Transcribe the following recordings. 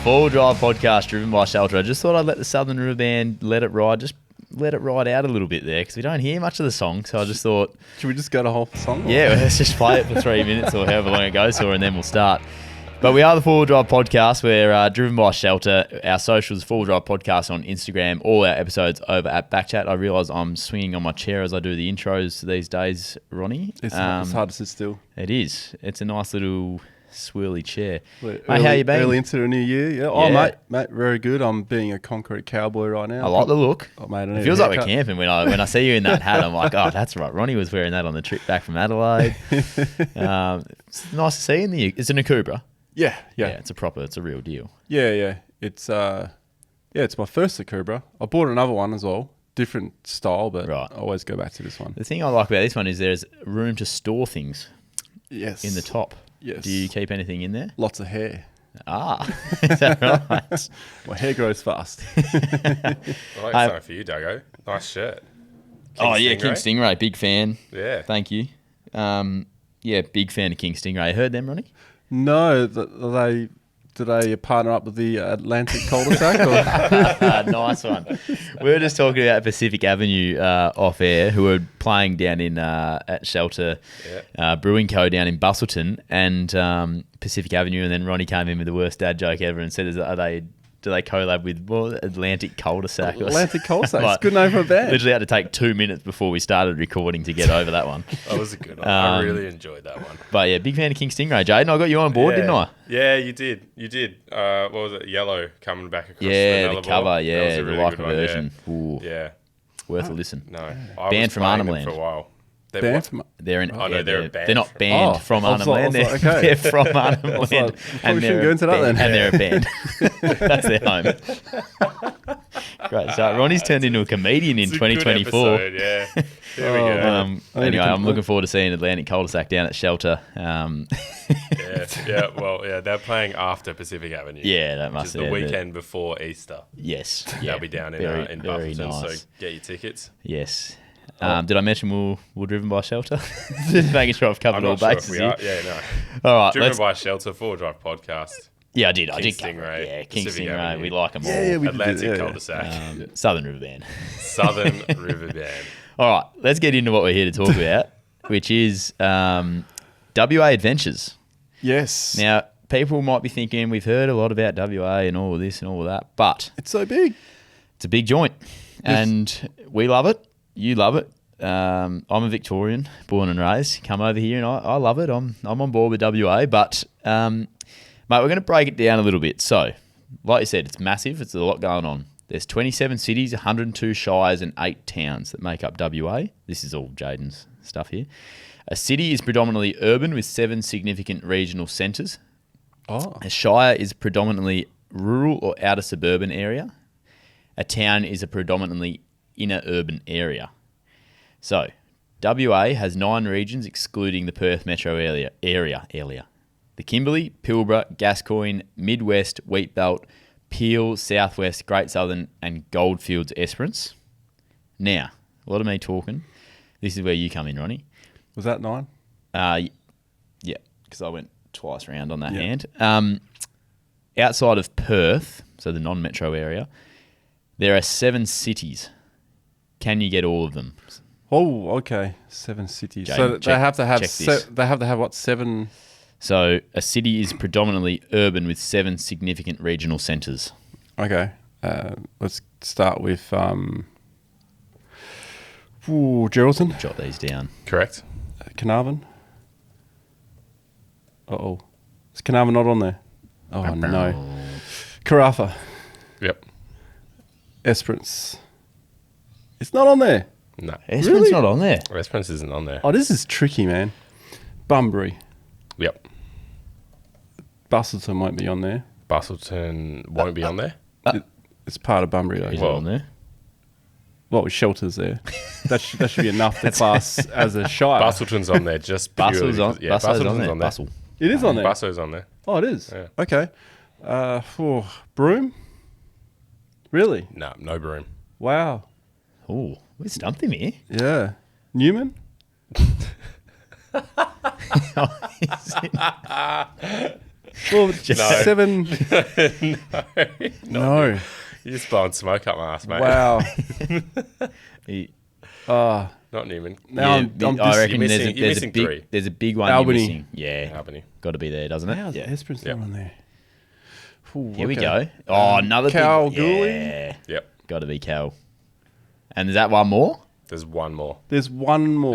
Full Drive podcast driven by Shelter. I just thought I'd let the Southern River Band let it ride out a little bit there because we don't hear much of the song. So I just thought, should we just go to whole song? Yeah, let's just play it for 3 minutes or however long it goes for, and then we'll start. But we are the Full Drive podcast. We're driven by Shelter. Our socials, Full Drive podcast on Instagram. All our episodes over at BackChat. I realise I'm swinging on my chair as I do the intros these days, Ronnie. It's hard to sit still. It is. It's a nice little swirly chair. Mate, how you been? Early into the new year. Yeah. Oh, mate, very good. I'm being a concrete cowboy right now. I like the look. Oh, mate, it feels like we're camping when I see you in that hat. I'm like, oh, that's right. Ronnie was wearing that on the trip back from Adelaide. It's nice to see you in the. It's an Akubra. Yeah. It's a real deal. Yeah. It's it's my first Akubra. I bought another one as well. Different style, but I always go back to this one. The thing I like about this one is there's room to store things. Yes. In the top. Yes. Do you keep anything in there? Lots of hair. Is that right? My hair grows fast. I like something for you, Duggo. Nice shirt. King Stingray. Big fan. Yeah. Thank you. Big fan of King Stingray. Heard them, Ronnie? No. Do they partner up with the Atlantic cul-de-sac? Nice one. We were just talking about Pacific Avenue off air, who were playing down in at Shelter Brewing Co. down in Busselton, and Pacific Avenue, and then Ronnie came in with the worst dad joke ever and said, do they collab with Atlantic Cul-de-sac? Atlantic Cul-de-sac. It's a good name for a band. Literally had to take 2 minutes before we started recording to get over that one. That was a good one. I really enjoyed that one. But yeah, big fan of King Stingray. Jaden, I got you on board, didn't I? Yeah, you did. What was it? Yellow coming back across the cover, that was a really the good Leica one, version. Yeah. Worth a listen. No. Banned from Arnhem Land. For a while. They're a band. They're a band. They're not banned from Arnhem Land. They're from Arnhem Land. And they're a band. That's their home. Great. So Ronnie's turned into a comedian in 2024. Good episode, yeah. There we go. Anyway, I'm looking forward to seeing Atlantic Cul-de-sac down at Shelter. They're playing after Pacific Avenue. Yeah, that must be the weekend before Easter. Yes. They'll be down in Busselton, nice. So get your tickets. Yes. Did I mention we're driven by Shelter? Just making sure I've covered all bases here. Yeah, no. All right. Driven by Shelter, Full Drive podcast. Yeah, I did. I did cover it. Yeah, King Pacific Stingray. Avenue. We like them all. Yeah, we Atlantic cul-de-sac. Southern River Band. Southern River Band. All right, let's get into what we're here to talk about, which is WA Adventures. Yes. Now, people might be thinking we've heard a lot about WA and all of this and all of that, but it's so big. It's a big joint, and we love it. You love it. I'm a Victorian, born and raised. Come over here, and I love it. I'm on board with WA, but mate, we're going to break it down a little bit. So, like you said, it's massive. It's a lot going on. There's 27 cities, 102 shires, and 8 towns that make up WA. This is all Jaden's stuff here. A city is predominantly urban with 7 significant regional centres. Oh. A shire is predominantly rural or outer suburban area. A town is a predominantly inner urban area. So, WA has 9 regions excluding the Perth metro area. The Kimberley, Pilbara, Gascoyne, Midwest, Wheatbelt, Peel, Southwest, Great Southern, and Goldfields Esperance. Now, a lot of me talking. This is where you come in, Ronnie. Was that 9? Yeah, because I went twice round on that hand. Outside of Perth, so the non-metro area, there are 7 cities. Can you get all of them? Oh, okay. 7 cities. Jane, so they have to have. they have to have what? 7. So a city is predominantly urban with 7 significant regional centres. Okay. Let's start with Geraldton. Jot these down. Correct. Carnarvon. Uh-oh. Is Carnarvon not on there? Oh, no. Carafa. Yep. Esperance. It's not on there. No. Esperance Really? not on there. Esperance isn't on there. Oh, this is tricky, man. Bunbury. Yep. Busselton won't be on there. Busselton won't be on there? It's part of Bunbury, though. Is it on there? Well, with shelters there. that should be enough to class as a shire. Busselton's on there just purely. Bustle's on, Yeah, Bussel's Busselton's on there. Bustle. It is on there. Busso's on there. Oh, it is? Yeah. Okay. Broome? Really? No Broome. Wow. Oh, we stumped him here. Yeah. Newman? Well, 7. No. You're just blowing smoke up my ass, mate. Wow. Not Newman. Now I reckon you're there's missing a big, 3. there's a big one Albany. you're missing. Yeah, Albany. got to be there, doesn't it? How's Esperance not on there? Ooh, Here we okay. go. Oh, another Kalgoorlie? Yeah, Yep. got to be Cal. And is that one more? There's one more. There's one more.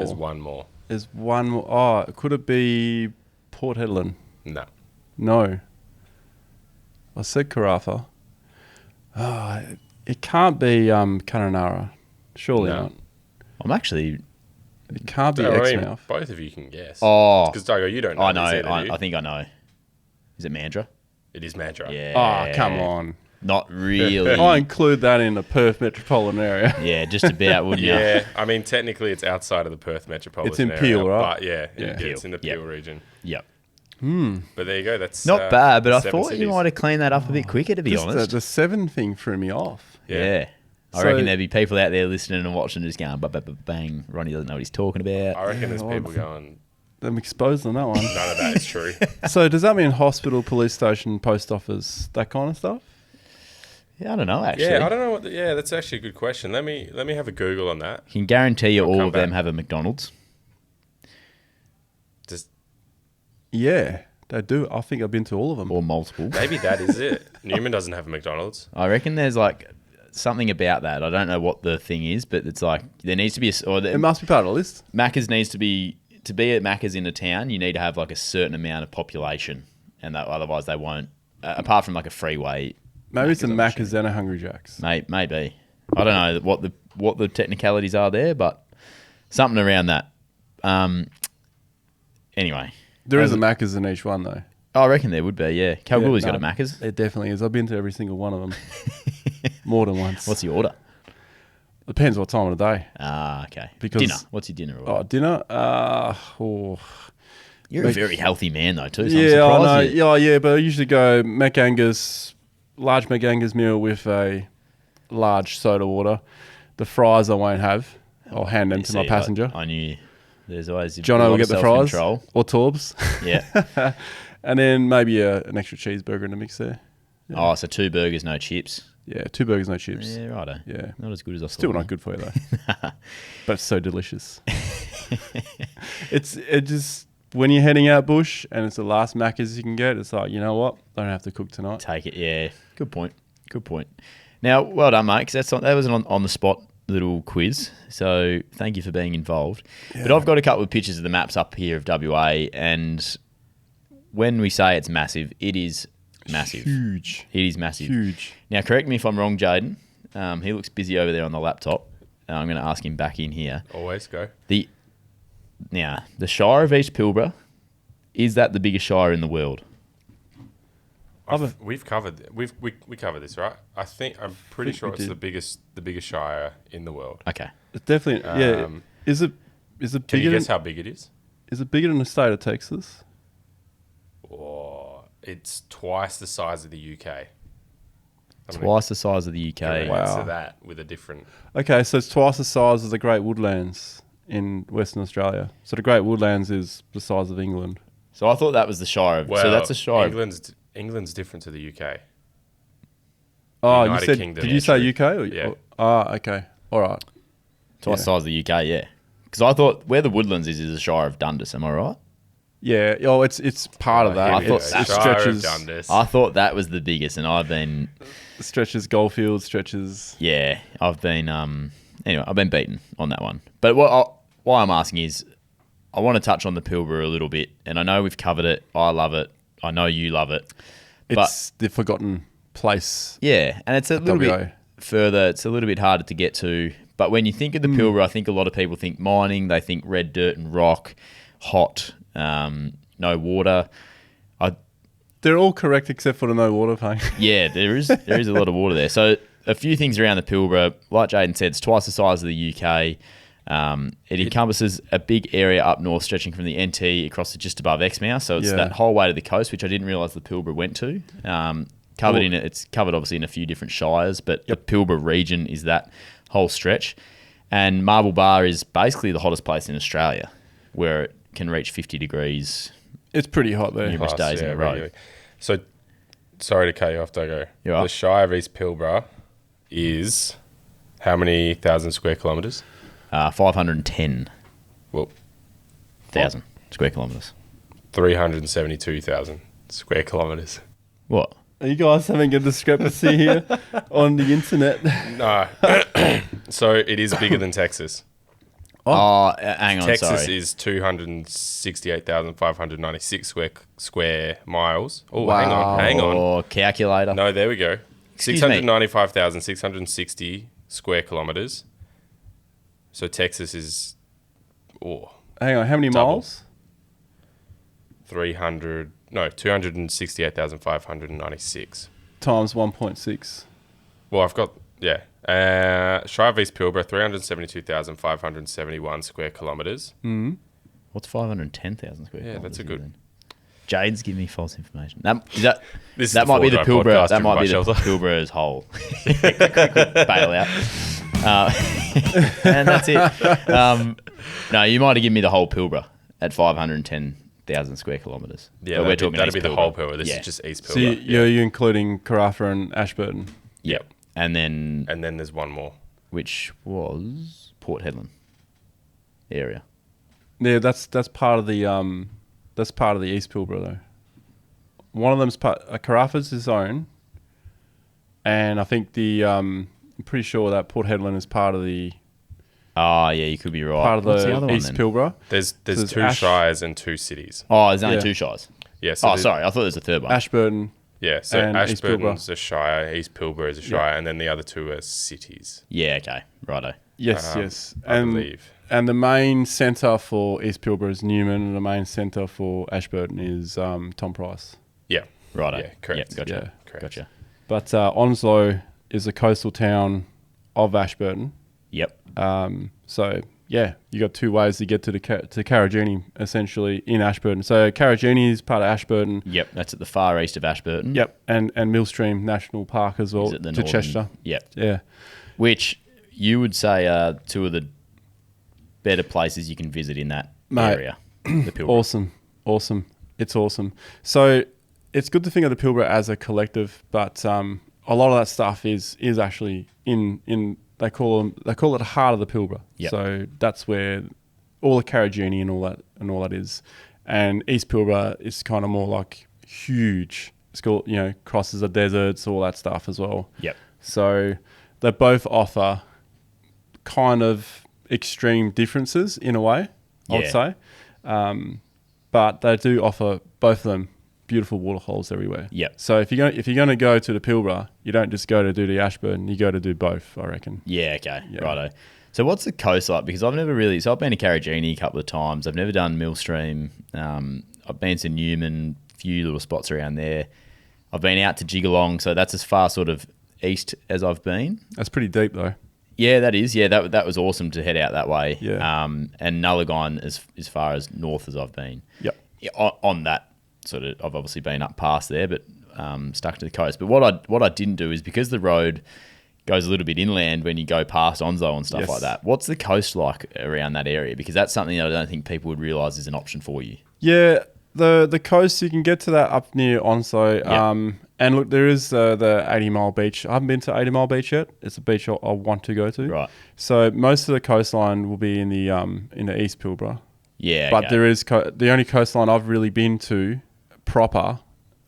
There's one more. Oh, could it be Port Hedland? No. No. I said Carafa. Oh, it can't be Kununurra. Surely No. not. I'm actually. It can't be I mean, Exmouth. both of you can guess. Oh, Because, Duggan, you don't know. I know. this either, do you? I think I know. Is it Mandurah? It is Mandurah. Yeah. Oh, come on. Not really. I include that in the Perth metropolitan area. Yeah, just about, wouldn't you? Yeah, I mean, technically it's outside of the Perth metropolitan It's in area, Peel, right? But yeah, Yeah. it's in the Yep. Peel region. Yep. But there you go. That's Not bad, but I 7 thought you cities. might have cleaned that up a bit quicker, to be Just honest. the 7 thing threw me off. Yeah. I So- reckon there'd be people out there listening and watching just going, bang, Ronnie doesn't know what he's talking about. I reckon there's Yeah, people going, I'm exposed on that one. none of that is true. So does that mean hospital, police station, post office, that kind of stuff? Yeah, I don't know, actually. Yeah, I don't know what. That's actually a good question. Let me have a Google on that. Can guarantee you I'll all come of them back. have a McDonald's. Just Yeah, they do. I think I've been to all of them. Or multiple. maybe that is it. Newman doesn't have a McDonald's. I reckon there's like something about that. I don't know what the thing is, but it's like there needs to be It must be part of the list. Macca's needs to be at Macca's in a town. You need to have like a certain amount of population, and that otherwise they won't. Apart from like a freeway, Maybe it's a Macca's, I'm Macca's and a Hungry Jack's. maybe. I don't know what the technicalities are there, but something around that. Anyway, There is a Macca's in each one, though. I reckon there would be. Yeah, Kalgoorlie's Yeah, got a Macca's. It definitely is. I've been to every single one of them. More than once. What's your order? Depends what time of the day. Ah, okay. Because- Dinner. What's your dinner order? Oh, dinner? You're a very healthy man though too. So Yeah, I'm I know. surprised you. Yeah, but I usually go large McAngus meal with a large soda water. The fries I won't have. I'll hand them to my See, passenger. I knew there's always a Jono lot will of get the fries self-control. or Torbs. Yeah. And then maybe an extra cheeseburger in the mix there. Oh, so 2 burgers, no chips. Yeah, 2 burgers, no chips. Yeah, righto. Yeah. Not as good as I thought. Still not good for you though. But it's so delicious. It just when you're heading out bush and it's the last Macca's you can get, it's like, you know what? I don't have to cook tonight. Take it. Yeah. Good point. Good point. Now, well done, mate. 'Cause that was an on the spot little quiz. So thank you for being involved. Yeah. But I've got a couple of pictures of the maps up here of WA, and when we say it's massive, it is massive. Huge. It is massive. Huge. Now, correct me if I'm wrong, Jaden. He looks busy over there on the laptop. I'm going to ask him back in here. Always go. The Shire of East Pilbara, is that the biggest shire in the world? We've covered we covered this, right? I'm pretty sure we it's did. the biggest shire in the world. Okay. It's definitely yeah. Is it Can you bigger guess how big it is? is it bigger than the state of Texas? Oh, it's twice the size of the UK. I'm gonna Twice the size of the UK. go Wow. answer that with a different. Okay, so it's twice the size of the Great Woodlands in Western Australia. So the Great Woodlands is the size of England. So I thought that was the shire. Well, So that's a shire. England's different to the UK. Oh, United you said? Kingdom. Did you Yeah, say true. UK? Or, Yeah. Okay. All right. Twice the size of the UK, yeah. Because I thought where the Woodlands is the Shire of Dundas. Am I right? Yeah. Oh, it's part of that. I thought It that- stretches I thought that was the biggest, and I've been, Goldfields, stretches. yeah, I've been, anyway, I've been beaten on that one. But why I'm asking is, I want to touch on the Pilbara a little bit, and I know we've covered it. I love it. I know you love it. It's the forgotten place. Yeah, and it's a little WA. bit further. It's a little bit harder to get to. But when you think of the Pilbara, I think a lot of people think mining. They think red dirt and rock, hot, no water. They're all correct except for the no water paint. Yeah, there is a lot of water there. So a few things around the Pilbara. Like Jaden said, it's twice the size of the UK. It encompasses a big area up north, stretching from the NT across to just above Exmouth. So it's that whole way to the coast, which I didn't realise the Pilbara went to. It's covered obviously in a few different shires, but the Pilbara region is that whole stretch. And Marble Bar is basically the hottest place in Australia, where it can reach 50 degrees It's pretty hot there. numerous days in a row. regularly. So, sorry to cut you off, Duggo. You're right. The Shire of East Pilbara is how many thousand square kilometres? 510,000 Well, square kilometres. 372,000 square kilometres. What? Are you guys having a discrepancy here on the internet? No. So it is bigger than Texas. Hang on, Texas sorry. is 268,596 square miles. Oh, Wow. hang on. Or calculator. No, there we go. Excuse me. 695,660 square kilometres. So Texas is Hang on, how many Double. miles? 268,596. Times 1.6. Well, I've got, Shire of East Pilbara, 372,571 square kilometres. What's 510,000 square Yeah, kilometres? that's a good- then? Jade's giving me false information. This is That might be the Ford Pilbara. podcast That driven might by be the Shelter. Pilbara as whole. Quick bailout. And that's it. No, you might have given me the whole Pilbara at 510,000 square kilometres. Yeah, But that'd East be the whole Pilbara. This Yeah. is just East So Pilbara. you're including Carafa and Ashburton. Yep. And then, And then there's one more. which was Port Hedland area. Yeah, that's part of the East Pilbara though. One of them's Carafa's his own, and I think I'm pretty sure that Port Hedland is part of the Oh, yeah, you could be right. part of What's the other one East then? Pilbara. There's there's two shires and two cities. Oh, there's only Yeah. two shires. Yeah. So Sorry. I thought there was a third one. Ashburton. Yeah. So and East Ashburton's a shire, East Pilbara is a shire, and then the other two are cities. Yeah, okay. Righto. Yes, yes. I believe. And the main centre for East Pilbara is Newman, and the main centre for Ashburton is Tom Price. Yeah. Righto. Yeah, correct. Yep, gotcha. Yeah. Correct. Gotcha. But Onslow is a coastal town of Ashburton. Yep. So yeah, you got two ways to get to to Karijini, essentially in Ashburton. So Karijini is part of Ashburton. Yep. That's at the far east of Ashburton. Yep, and Millstream National Park as well Is it the to northern- Chester. Yep. Yeah, Which you would say are two of the better places you can visit in that Mate. area. The Pilbara. awesome. It's awesome. So it's good to think of the Pilbara as a collective, but a lot of that stuff is actually in they call it the heart of the Pilbara. Yep. So that's where all the Karijini and all that is, and East Pilbara is kind of more like huge. It's called, crosses the deserts, all that stuff as well. Yep. So they both offer kind of extreme differences in a way, I would say. But they do offer, both of them, beautiful waterholes everywhere. Yep. So if you're going to go to the Pilbara, you don't just go to do the Ashburton, you go to do both, I reckon. Yeah, okay. Yeah. Righto. So what's the coast like? Because I've never really... So I've been to Karijini a couple of times. I've never done Millstream. I've been to Newman, a few little spots around there. I've been out to Jigalong, so that's as far sort of east as I've been. That's pretty deep though. Yeah, that is. Yeah, that was awesome to head out that way. Yeah. And Nullagine as far as north as I've been. Yep. Yeah, on that sort of, I've obviously been up past there, but stuck to the coast. But what I didn't do is, because the road goes a little bit inland when you go past Onslow and stuff Yes. like that. What's the coast like around that area? Because that's something that I don't think people would realise is an option for you. Yeah, the coast, you can get to that up near Onslow. Yep. And look, there is the 80 Mile Beach. I haven't been to 80 Mile Beach yet. It's a beach I want to go to. Right. So most of the coastline will be in the East Pilbara. Yeah. But okay. there is the only coastline I've really been to proper.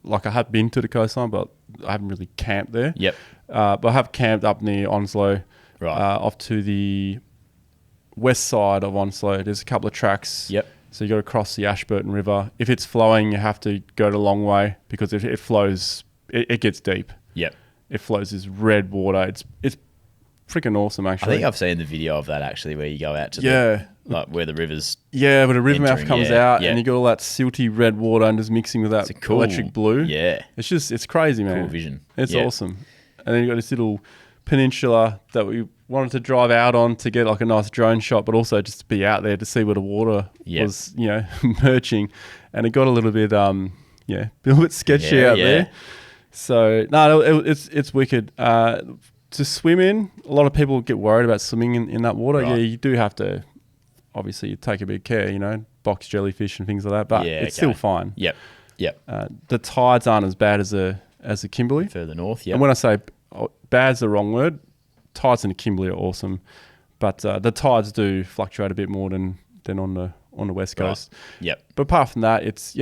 Like, I have been to the coastline, but I haven't really camped there. Yep. But I have camped up near Onslow, Right. off to the west side of Onslow. There's a couple of tracks. Yep. So you got to cross the Ashburton River. If it's flowing, you have to go the long way, because if it flows, it gets deep. Yep. It flows this red water. It's freaking awesome, I actually. think I've seen the video of that actually, where you go out to Yeah. like where the river's. Yeah, but the river mouth Entering, comes yeah, out, yeah. and you got all that silty red water and just mixing with that It's a cool electric blue. Yeah. It's crazy, man. Cool vision. It's Yeah. awesome. And then you got this little peninsula that we wanted to drive out on to get like a nice drone shot, but also just to be out there to see where the water Yeah. was, merging. And it got a little bit, a little bit sketchy Yeah, out yeah. there. So no, it's wicked. To swim in, a lot of people get worried about swimming in that water. Right. Yeah, you do have to. Obviously, you take a bit of care, box jellyfish and things like that. But Yeah, it's okay. still fine. Yep. Yep. The tides aren't as bad as the Kimberley. Further north, yeah. And when I say bad's the wrong word, tides in the Kimberley are awesome, but the tides do fluctuate a bit more than on the west coast. Right. Yep. But apart from that, it's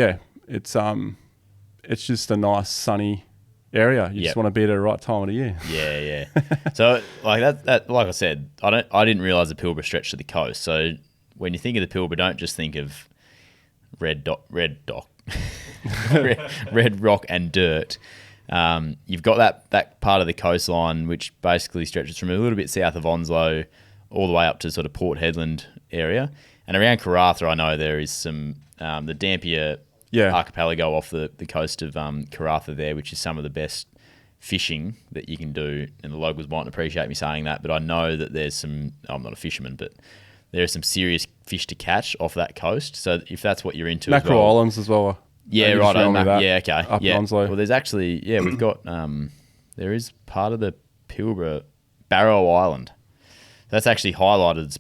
just a nice sunny area. You just want to be at the right time of the year. Yeah. So like that, like I said, I didn't realise the Pilbara stretched to the coast. So when you think of the Pilbara, don't just think of red rock and dirt. You've got that part of the coastline which basically stretches from a little bit south of Onslow all the way up to sort of Port Hedland area. And around Karratha, I know there is some the Dampier archipelago off the coast of Karratha there, which is some of the best fishing that you can do. And the locals mightn't appreciate me saying that, but I know that there's some, I'm not a fisherman, but there are some serious fish to catch off that coast. So if that's what you're into Mackerel as well. Islands as well. Yeah, right. Okay. Up in Onslow. Well, there's actually, we've got, there is part of the Pilbara, Barrow Island. That's actually highlighted as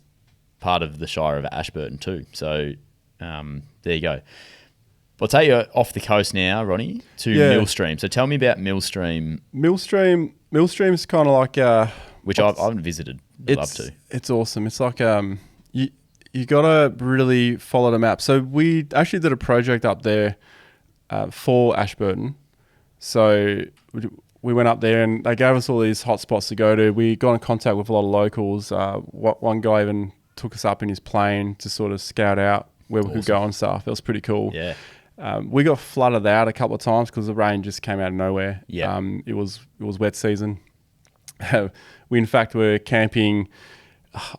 part of the Shire of Ashburton too. So there you go. I'll take you off the coast now, Ronnie, to Millstream. So tell me about Millstream. Millstream is kind of like... which I haven't visited. I'd love to. It's awesome. It's like... You got to really follow the map. So we actually did a project up there for Ashburton. So we went up there and they gave us all these hot spots to go to. We got in contact with a lot of locals. One guy even took us up in his plane to sort of scout out where we could go and stuff. It was pretty cool. Yeah. We got flooded out a couple of times because the rain just came out of nowhere. Yeah. It was wet season. We in fact were camping,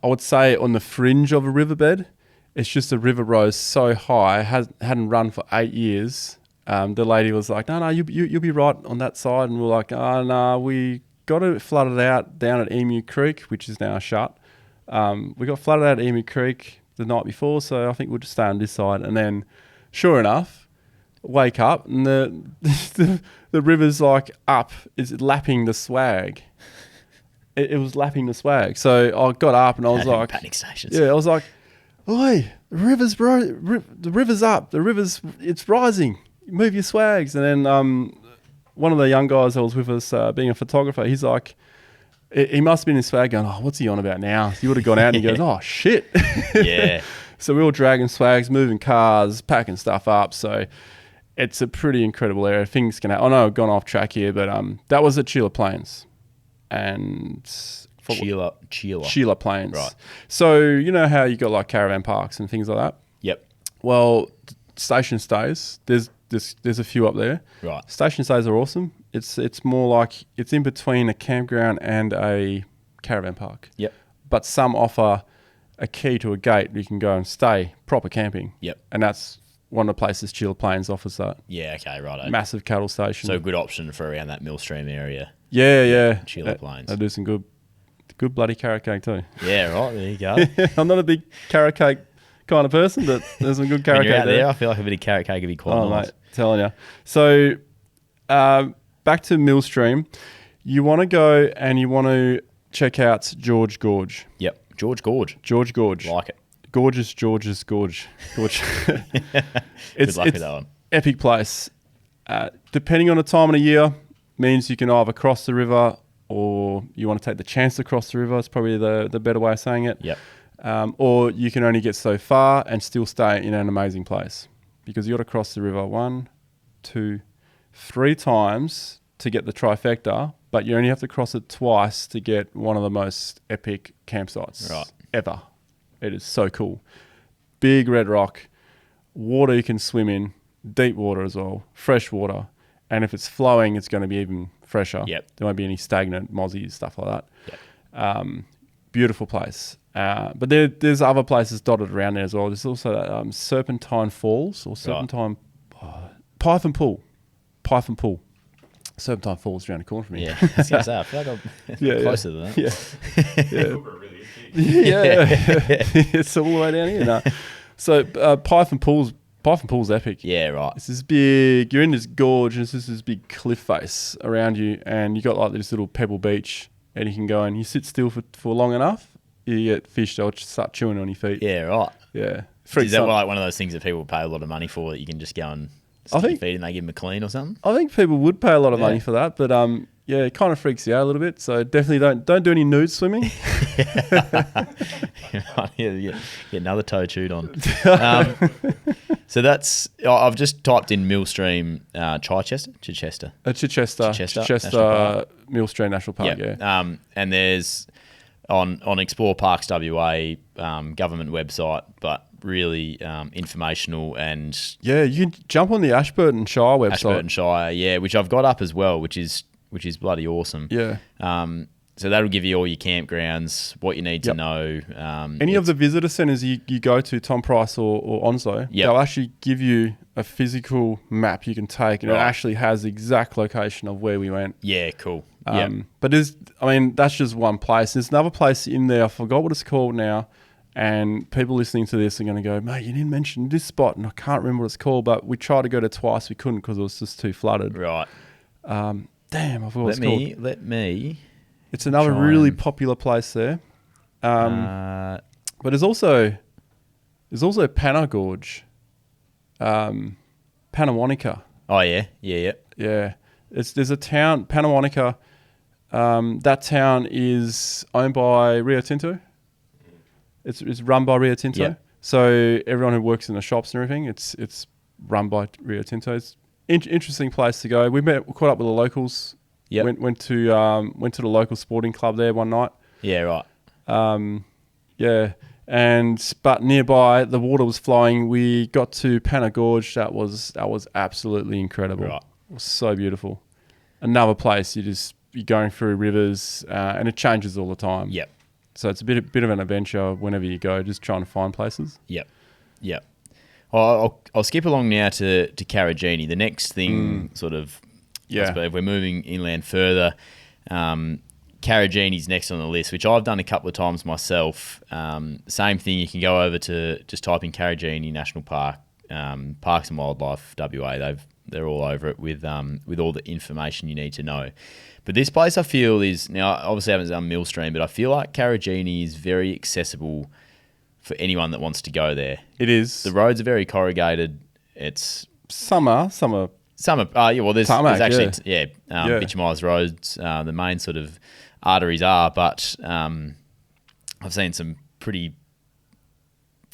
I would say, on the fringe of a riverbed. It's just the river rose so high, hadn't run for 8 years. The lady was like, no, you'll be right on that side. And we're like, oh, no, we got it flooded out down at Emu Creek, which is now shut. We got flooded out at Emu Creek the night before, so I think we'll just stay on this side. And then, sure enough, wake up and the river's like up, is lapping the swag. It was lapping the swag. So I got up and I was like... Panic stations. Yeah, I was like, oi, the river's up. It's rising. Move your swags. And then one of the young guys that was with us, being a photographer, he's like... He must have been in swag going, oh, what's he on about now? He would have gone out and he goes, oh, shit. Yeah. So we were dragging swags, moving cars, packing stuff up. So it's a pretty incredible area. Things can happen. I know I've gone off track here, but that was at Sheila Plains. And Sheila Plains. Right. So you know how you got like caravan parks and things like that? Yep. Well, station stays, there's a few up there. Right. Station stays are awesome. It's more like it's in between a campground and a caravan park. Yep. But some offer a key to a gate where you can go and stay proper camping. Yep. And that's one of the places Sheila Plains offers that. Yeah, okay, right. Massive cattle station. So a good option for around that Millstream area. Yeah. Sheila Plains. They do some good bloody carrot cake too. Yeah, right, there you go. I'm not a big carrot cake kind of person, but there's some good carrot When you're cake out there. I feel like a bit of carrot cake would be quite nice. Mate, telling you. So back to Millstream. You want to go and you want to check out George Gorge. Yep, George Gorge. Like it. Gorge. Good luck with that one. Epic place. Depending on the time of the year, means you can either cross the river or you want to take the chance to cross the river. It's probably the better way of saying it. Yep. Or you can only get so far and still stay in an amazing place because you got to cross the river 1, 2, 3 times to get the trifecta, but you only have to cross it twice to get one of the most epic campsites ever. It is so cool. Big red rock, water you can swim in, deep water as well, fresh water. And if it's flowing, it's going to be even fresher. Yep. There won't be any stagnant mozzies, stuff like that. Yep. Beautiful place. But there's other places dotted around there as well. There's also that, Serpentine Falls or Serpentine... Python Pool. Serpentine Falls around the corner from me. Yeah, I was going to say, I feel like I'm closer than that. Yeah. It's all the way down here. No. So Python Pool's epic. Yeah, right. It's this big, you're in this gorge and it's just this big cliff face around you and you got like this little pebble beach and you can go and you sit still for long enough, you get fish, they'll just start chewing on your feet. Yeah, right. Yeah. Is that like one of those things that people pay a lot of money for that you can just go and skinny feet and they give them a clean or something. I think people would pay a lot of money Yeah. for that, but yeah, it kind of freaks you out a little bit. So definitely don't do any nude swimming. Get another toe chewed on. So that's I've just typed in Millstream Chichester. Chichester National Park. Millstream National Park. Yeah. And there's on Explore Parks WA government website, but really informational and Yeah, you can jump on the Ashburton Shire website. Ashburton Shire, which I've got up as well, which is bloody awesome. Yeah. So that'll give you all your campgrounds, what you need to know. Any of the visitor centres you go to, Tom Price or Onslow, they'll actually give you a physical map you can take, and it actually has the exact location of where we went. Yeah, cool. But that's just one place. There's another place in there. I forgot what it's called now. And people listening to this are going to go, mate, you didn't mention this spot, and I can't remember what it's called. But we tried to go to twice, we couldn't because it was just too flooded. Right. Damn, I forgot what it's called. Let me. It's another really popular place there. But there's also Panna Gorge, Panamonica. Oh yeah. Yeah. There's a town, Panamonica. That town is owned by Rio Tinto. It's run by Rio Tinto. Yep. So everyone who works in the shops and everything, it's run by Rio Tinto. It's interesting place to go. We caught up with the locals. Yeah. Went to the local sporting club there one night. Yeah, right. But nearby the water was flowing. We got to Panna Gorge. That was absolutely incredible. Right. It was so beautiful. Another place you're going through rivers, and it changes all the time. Yep. So it's a bit of an adventure whenever you go, just trying to find places. Yep. I'll skip along now to Karijini. The next thing, sort of. Yeah. I suppose if we're moving inland further, Karijini's next on the list, which I've done a couple of times myself. Same thing, you can go over to just type in Karijini National Park, Parks and Wildlife WA. They're all over it with all the information you need to know. But this place I feel is, now obviously I haven't done Millstream, but I feel like Karijini is very accessible for anyone that wants to go there. It is. The roads are very corrugated. It's summer. There's tarmac, actually bitumised roads. The main sort of arteries are, but I've seen some pretty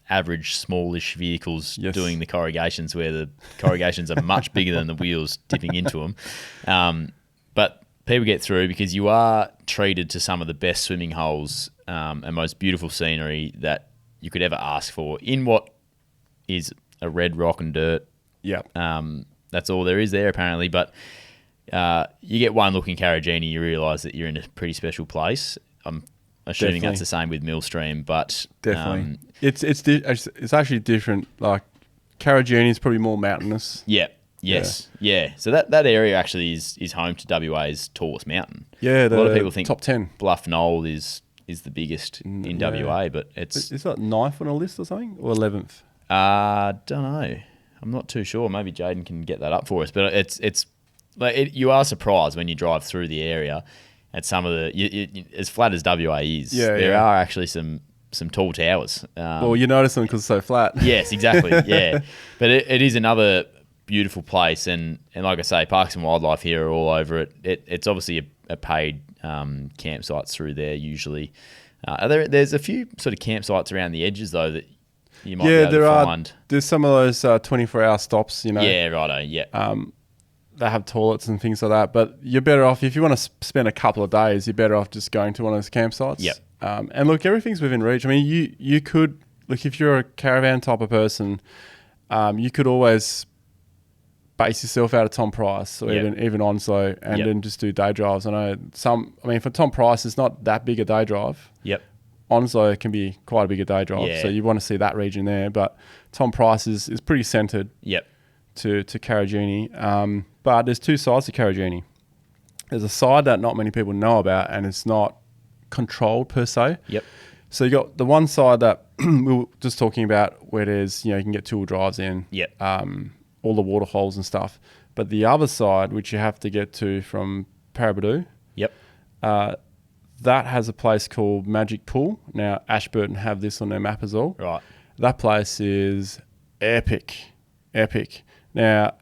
average, smallish vehicles doing the corrugations, where the corrugations are much bigger than the wheels tipping into them. But people get through because you are treated to some of the best swimming holes and most beautiful scenery that you could ever ask for in what is a red rock and dirt. Yep. That's all there is there, apparently. But you get one look in Karijini, you realise that you're in a pretty special place. I'm assuming that's the same with Millstream, but definitely it's actually different. Like Karijini is probably more mountainous. Yeah. Yes. Yeah. So that area actually is home to WA's tallest mountain. Yeah. A lot of people think top 10 Bluff Knoll is the biggest in WA, but it's is that 9th on a list or something, or 11th? Don't know. I'm not too sure. Maybe Jaden can get that up for us. But it's like you are surprised when you drive through the area at some of the as flat as WA is. There are actually some tall towers. Well, you notice them because it's so flat. Yes, exactly. Yeah, but it is another beautiful place, and like I say, Parks and Wildlife here are all over it. It's obviously a paid campsites through there usually. There's a few sort of campsites around the edges though that you might be able to find. There's some of those 24-hour stops, you know. Yeah, righto. Yeah. They have toilets and things like that, but you're better off if you want to spend a couple of days. You're better off just going to one of those campsites. Yep. And look, everything's within reach. I mean, you could look if you're a caravan type of person, you could always base yourself out of Tom Price or even Onslow and then just do day drives. I know for Tom Price, it's not that big a day drive. Yep. Onslow can be quite a bigger day drive, so you want to see that region there. But Tom Price is pretty centred. Yep. To Karijini. But there's two sides to Karijini. There's a side that not many people know about, and it's not controlled per se. Yep. So you got the one side that we were just talking about, where there's you can get 2-wheel drives in. Yep. All the water holes and stuff. But the other side, which you have to get to from Paraburdoo. Yep. That has a place called Magic Pool. Now Ashburton have this on their map as well. Right. That place is epic. Now,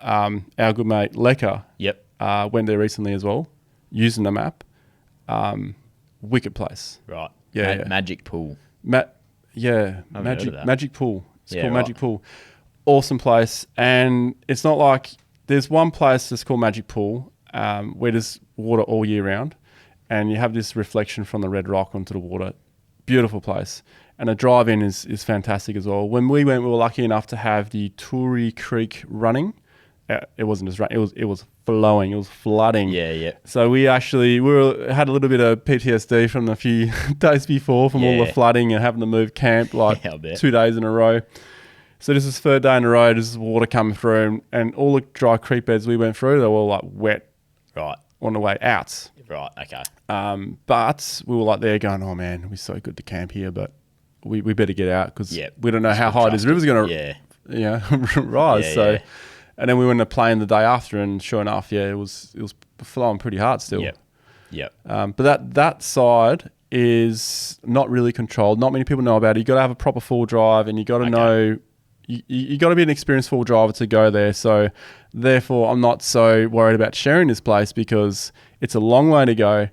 our good mate Lekka Yep. went there recently as well, using the map. Wicked place. Right. Yeah. Magic pool. Magic Pool. It's called Magic Pool. Awesome place. And it's not like there's one place that's called Magic Pool where there's water all year round, and you have this reflection from the red rock onto the water. Beautiful place. And the drive-in is fantastic as well. When we went, we were lucky enough to have the Toori Creek running. It wasn't just running. It was flowing. It was flooding. Yeah. So we had a little bit of PTSD from a few days before from all the flooding and having to move camp 2 days in a row. So this is third day in a row. There's water coming through, and all the dry creek beds we went through, they were all like wet. Right. On the way out. Right. Okay. But we were like there going, oh man, it'll be so good to camp here, but we better get out because we don't know how high this river's going to rise. And then we went to plane the day after, and sure enough, it was flowing pretty hard still. Yep. But that side is not really controlled. Not many people know about it. You got to have a proper full drive, and you got to know. You got to be an experienced full driver to go there. So therefore, I'm not so worried about sharing this place because it's a long way to go.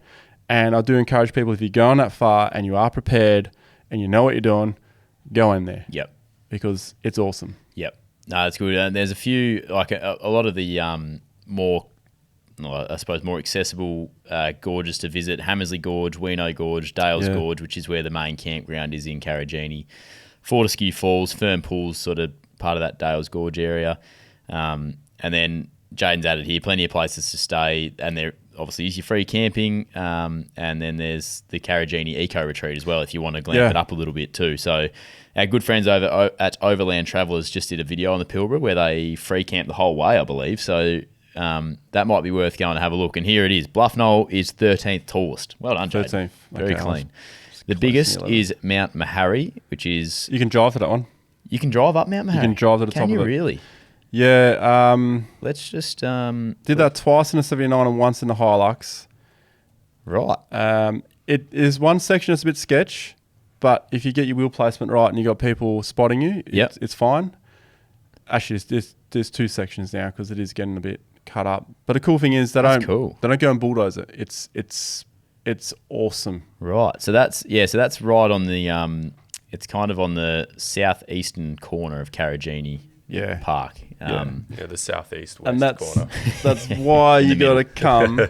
And I do encourage people, if you're going that far and you are prepared and you know what you're doing, go in there. Yep. Because it's awesome. Yep. No, it's good. And there's a few, like a lot of the more accessible gorges to visit. Hammersley Gorge, Weeno Gorge, Dales Gorge, which is where the main campground is in Karijini. Fortescue Falls, Fern Pools, sort of part of that Dales Gorge area. And then Jaden's added here, plenty of places to stay. And there obviously is your free camping. And then there's the Karijini Eco Retreat as well, if you want to glamp it up a little bit too. So our good friends over at Overland Travellers just did a video on the Pilbara where they free camp the whole way, I believe. So that might be worth going to have a look. And here it is. Bluff Knoll is 13th tallest. Well done, Jaden. 13th. Very clean. The biggest is Mount Mahari, which is... You can drive to that one. You can drive up Mount Mahari? You can drive to the top of it. Can you really? Yeah. Let's just... did that twice in the 79 and once in the Hilux. Right. It is one section that's a bit sketch, but if you get your wheel placement right and you got people spotting you, it's fine. Actually, there's two sections now because it is getting a bit cut up. But the cool thing is they don't go and bulldoze it. It's awesome. Right. So that's right on the it's kind of on the southeastern corner of Karijini Park. The southeast west and corner. That's why you got to come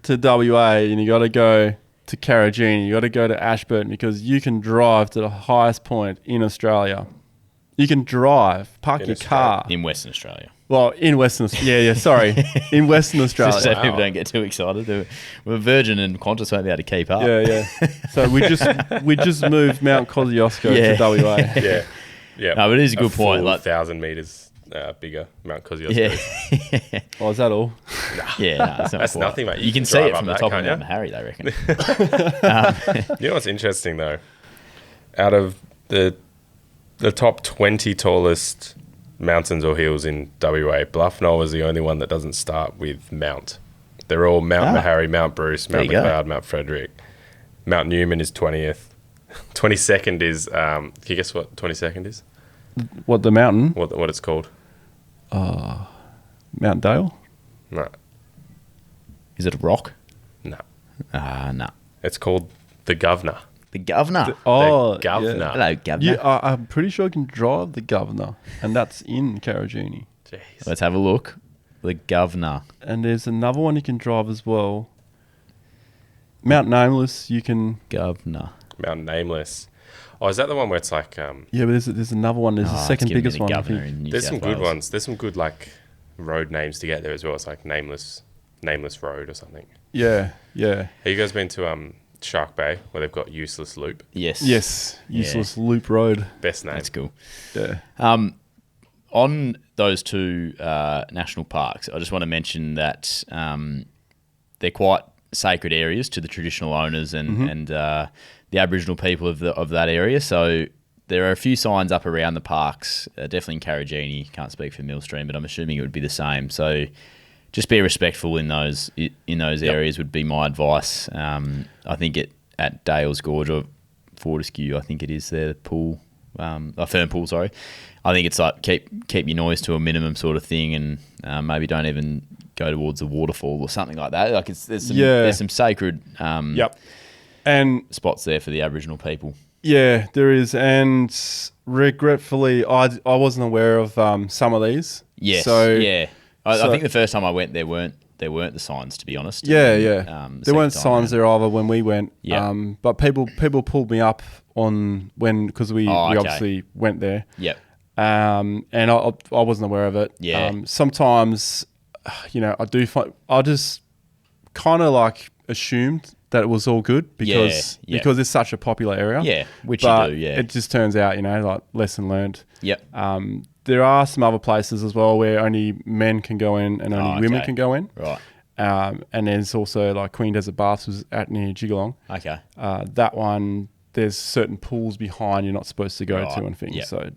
to WA and you got to go to Karijini. You got to go to Ashburton because you can drive to the highest point in Australia. You can park your car in Western Australia. Well, in Western Australia, sorry. In Western Australia. Just so people don't get too excited. We're Virgin and Qantas won't be able to keep up. Yeah. So we just moved Mount Kosciuszko to WA. Yeah. No, but it is a good point. Like 1,000 metres bigger, Mount Kosciuszko. Yeah. Oh, is that all? Yeah, no, that's nothing, mate. You can see it from the top of Mount Mahari, they reckon. You know what's interesting, though? Out of the top 20 tallest mountains or hills in WA, Bluff Knoll is the only one that doesn't start with Mount. They're all Mount Mahari, Mount Bruce, Mount McLeod, Mount Frederick. Mount Newman is 20th. 22nd is, can you guess what 22nd is? What, the mountain? What it's called? Mount Dale? No. Is it a rock? No. No. It's called the Governor. The Governor? The Governor. Yeah. Hello, Governor. I'm pretty sure I can drive the Governor, and that's in Karijini. Jeez. Let's have a look. The Governor. And there's another one you can drive as well. Mount Nameless, you can... Governor. Mount Nameless. Oh, is that the one where it's like... Yeah, but there's another one. There's the second biggest one. There's some good ones. There's some good like road names to get there as well. It's like Nameless Road or something. Yeah. Have you guys been to Shark Bay where they've got Useless Loop? Yes. Useless Loop Road. Best name. That's cool. Yeah. On those two national parks, I just want to mention that they're quite sacred areas to the traditional owners and the Aboriginal people of that area. So there are a few signs up around the parks, definitely in Karijini. Can't speak for Millstream, but I'm assuming it would be the same. So just be respectful in those areas would be my advice. I think at Dales Gorge or Fortescue, I think it is there, the pool. a fern pool, sorry. I think it's like keep your noise to a minimum sort of thing, and maybe don't even go towards a waterfall or something like that. Like there's some sacred and spots there for the Aboriginal people. Yeah, there is, and regretfully, I wasn't aware of some of these. Yes, so I think the first time I went, there weren't the signs, to be honest. Yeah, There weren't signs there either when we went. Yeah. But people pulled me up on because we obviously went there. Yep. And I wasn't aware of it. Yeah. Sometimes, I just kind of like assumed that it was all good because it's such a popular area. Yeah, which but you do, yeah. it just turns out, like lesson learned. Yep. There are some other places as well where only men can go in and only women can go in. Right. And there's also like Queen Desert Baths was at near Jigalong. Okay. That one, there's certain pools behind you're not supposed to go to and things. Yep. So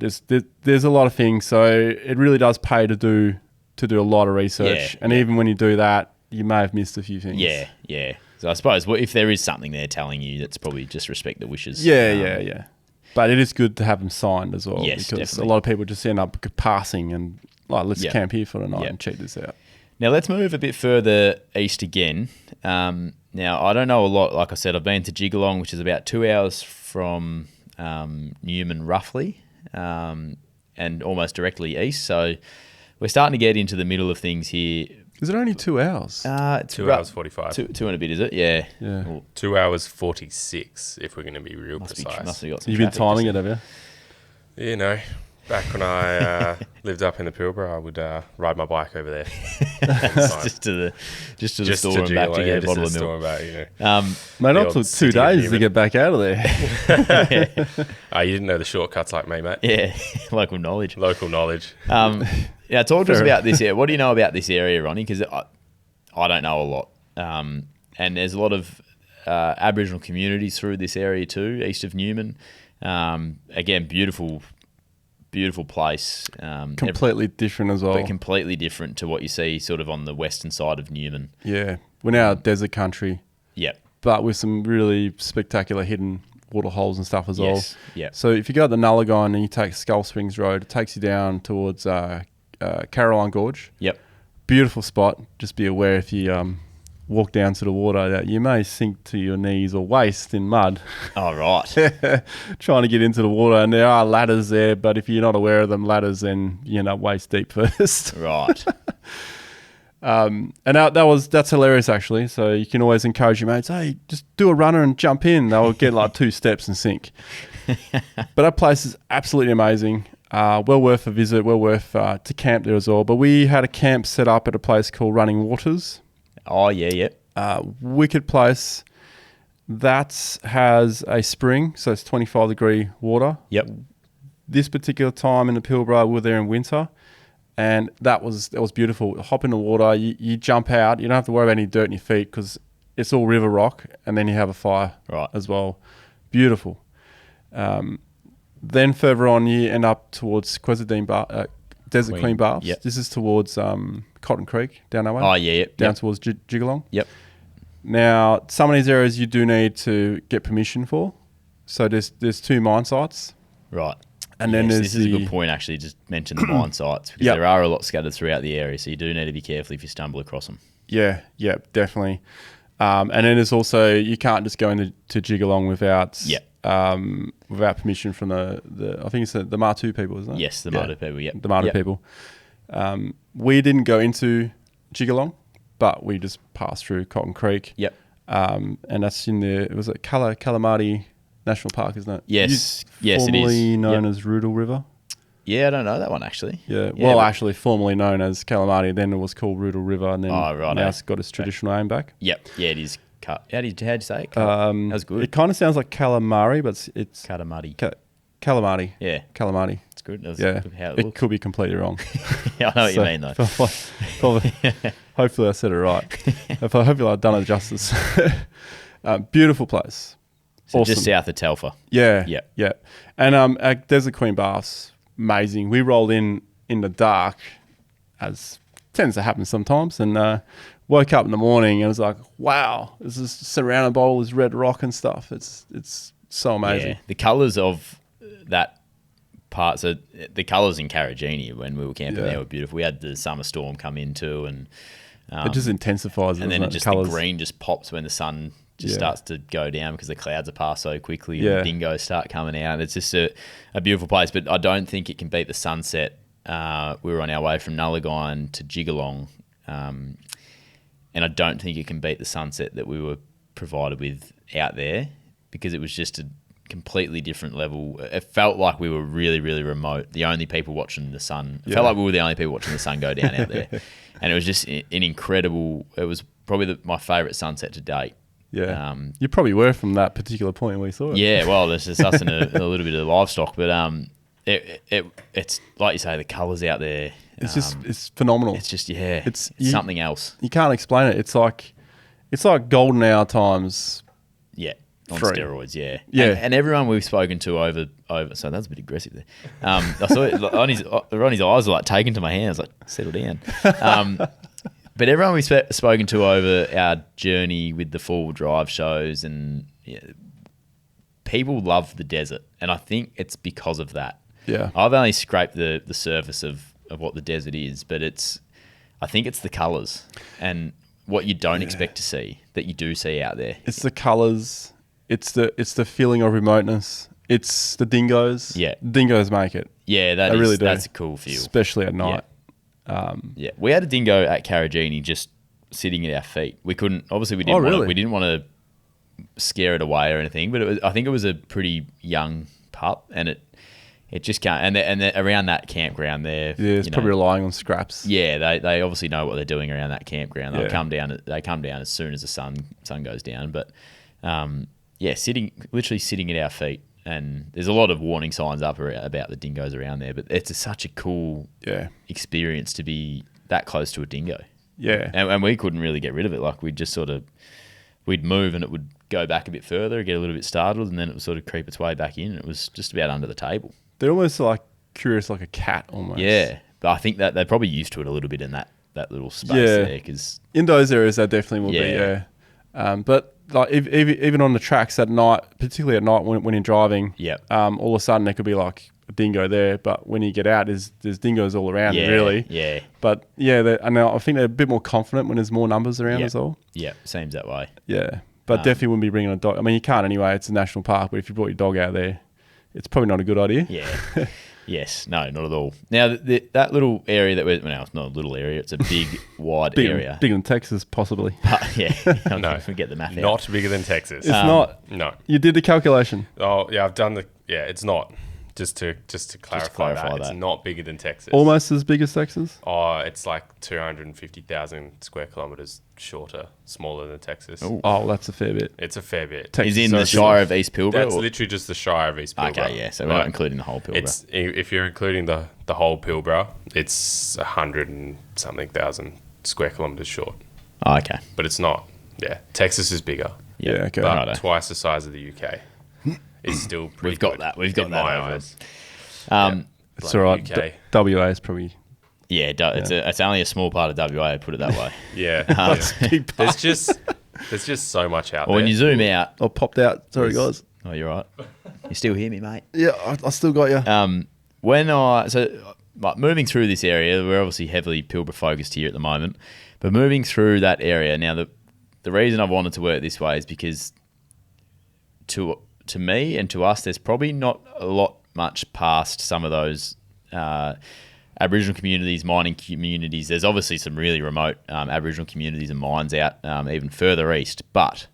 there's a lot of things. So it really does pay to do a lot of research. Yeah, and even when you do that, you may have missed a few things. Yeah, yeah. So I suppose if there is something there telling you, that's probably just respect the wishes. Yeah. But it is good to have them signed as well. Yes, because definitely. a lot of people just end up passing and let's camp here for the night and check this out. Now let's move a bit further east again. Now I don't know a lot. Like I said, I've been to Jigalong, which is about 2 hours from Newman, roughly, and almost directly east. So we're starting to get into the middle of things here. Is it only 2 hours? It's 2 hours 45. Two and a bit, is it? Yeah. Yeah. 2 hours 46, if we're going to be real precise. Must have got some You've been traffic timing just it, have you? Back when I lived up in the Pilbara, I would ride my bike over there. just to the store and back to get a bottle of milk. Mate, not took 2 days to get back out of there. You didn't know the shortcuts like me, mate. Yeah, local knowledge. Yeah, talk to us about this area. What do you know about this area, Ronnie? Because I don't know a lot. And there's a lot of Aboriginal communities through this area too, east of Newman. Again, beautiful place. Completely different as well. But completely different to what you see sort of on the western side of Newman. Yeah. We're now a desert country. Yep. But with some really spectacular hidden water holes and stuff as well. Yeah. So if you go to the Nullagine and you take Skull Springs Road, it takes you down towards Caroline Gorge. Yep. Beautiful spot. Just be aware if you walk down to the water that you may sink to your knees or waist in mud. Oh, right. Trying to get into the water. And there are ladders there, but if you're not aware of them ladders, then you end up waist deep first. Right. And that's hilarious actually. So you can always encourage your mates, hey, just do a runner and jump in. They'll get like 2 steps and sink. But that place is absolutely amazing. Well worth a visit, well worth to camp there as well. But we had a camp set up at a place called Running Waters. Oh, yeah. Wicked place. That has a spring, so it's 25-degree water. Yep. This particular time in the Pilbara, we were there in winter, and that was beautiful. Hop in the water, you jump out. You don't have to worry about any dirt in your feet because it's all river rock, and then you have a fire as well. Beautiful. Then further on, you end up towards Desert Queen Baths. Yep. This is towards Cotton Creek, down that way. Oh, yeah. Down towards Jigalong. Yep. Now, some of these areas you do need to get permission for. So there's 2 mine sites. Right. And then there's this is a good point, actually, just mention the mine sites, because there are a lot scattered throughout the area, so you do need to be careful if you stumble across them. Yeah, definitely. And then there's also, you can't just go into Jigalong without permission from the I think it's the Martu people, isn't it? Yes, the Martu people, The Martu people. We didn't go into Jigalong, but we just passed through Cotton Creek. Yep. And that's in the, was it Kalamati National Park, isn't it? Yes, it is. Formerly known as Rudall River. Yeah, I don't know that one, actually. Yeah, well, actually formerly known as Kalamati, then it was called Rudall River, and then now it's got its traditional name back. Yep. Yeah, it is. How'd you say it? That was good. It kind of sounds like calamari, but it's Katamati. Calamati. Yeah. Calamati. It's good. That's good how it could be completely wrong. Yeah, I know what you mean, though. Probably, hopefully I said it right. Hopefully I've done it justice. Beautiful place. So awesome. Just south of Telfer. Yeah. And Desert Queen Baths, amazing. We rolled in the dark, as tends to happen sometimes, and woke up in the morning and was like, wow, this is surrounded by all this red rock and stuff. It's so amazing. Yeah. The colours of that parts of the colours in Karijini when we were camping Yeah. there were beautiful. We had the summer storm come in too, and it just intensifies, and then doesn't it just the the colours. green just pops when the sun just Yeah. starts to go down because the clouds are past so quickly and Yeah. the dingoes start coming out. It's just a beautiful place, but I don't think it can beat the sunset. We were on our way from Nullagine to Jigalong, and I don't think it can beat the sunset that we were provided with out there, because it was just a completely different level. It felt like we were really, really remote, the only people watching the sun. It felt like we were the only people watching the sun go down out there. And it was just an incredible, it was probably my favourite sunset to date. Yeah, you probably were from that particular point where you saw it. Yeah, well, there's just us and a little bit of livestock, but it's like you say, the colours out there. It's phenomenal. It's just it's you- something else. You can't explain it. It's like golden hour times. Yeah, on 3. steroids. Yeah, Yeah. And everyone we've spoken to over. So that's a bit aggressive there. I saw it, Ronnie's eyes were like taken to my hand. I was like, settle down. But everyone we've spoken to over our journey with the 4-wheel drive shows, and people love the desert, and I think it's because of that. Yeah. I've only scraped the surface of what the desert is, but I think it's the colours and what you don't expect to see that you do see out there. It's the colours. It's the feeling of remoteness. It's the dingoes. Yeah. Dingoes make it, Yeah, They really do. that's a cool feel. especially at night. Yeah, we had a dingo at Karijini just sitting at our feet. We couldn't, obviously we didn't really? we didn't want to scare it away or anything, but I think it was a pretty young pup, and it just can't. And around that campground there, Yeah, it's probably relying on scraps. yeah, they obviously know what they're doing around that campground. They'll Yeah. come down. They come down as soon as the sun goes down. But literally sitting at our feet, and there's a lot of warning signs up about the dingoes around there. But it's such a cool experience to be that close to a dingo. Yeah. And we couldn't really get rid of it. Like we'd move and it would go back a bit further, get a little bit startled, and then it would sort of creep its way back in. It was just about under the table. They're almost like curious, like a cat almost. Yeah, but I think that they're probably used to it a little bit in that little space Yeah. there. Because In those areas, they definitely will be, Yeah. yeah. But like even on the tracks at night, particularly at night when you're driving, all of a sudden there could be like a dingo there, but when you get out, there's dingoes all around, really. Yeah, But yeah, and I think they're a bit more confident when there's more numbers around as well. yeah, seems that way. Yeah, but definitely wouldn't be bringing a dog. I mean, you can't anyway. It's a national park, but if you brought your dog out there, it's probably not a good idea. Yeah. Yes, no, not at all. Now, that little area that we're... Well, it's not a little area. It's a big, wide area. Bigger than Texas, possibly. Yeah. No, we get the math out. Not bigger than Texas. It's not. No. You did the calculation. Oh yeah, I've done the. Yeah, it's not. Just to clarify, that, it's not bigger than Texas. Almost as big as Texas. Oh, it's like 250,000 square kilometers shorter, smaller than Texas. Ooh. Oh, that's a fair bit. It's a fair bit. Texas Is in are the big. Shire of East Pilbara? That's or- literally just the Shire of East Pilbara. Okay, yeah. So we're not including the whole Pilbara. It's if you're including the whole Pilbara, it's 100 and something thousand square kilometers short. Oh, okay. But it's not. Yeah, Texas is bigger, Yeah, okay. but Righto. twice the size of the UK. It's still pretty. We've got good that. We've got in that my over. eyes. It's Bloody all right. UK. WA is probably... Yeah, it's only a small part of WA, put it that way. Yeah, Big there's just so much out Well, there. when you zoom out... I popped out. Sorry, guys. Oh, you're right. You still hear me, mate? Yeah, I still got you. Moving through this area, we're obviously heavily Pilbara focused here at the moment, but moving through that area now, the reason I've wanted to work this way is because to me and to us, there's probably not a lot much past some of those Aboriginal communities, mining communities. There's obviously some really remote Aboriginal communities and mines out even further east, but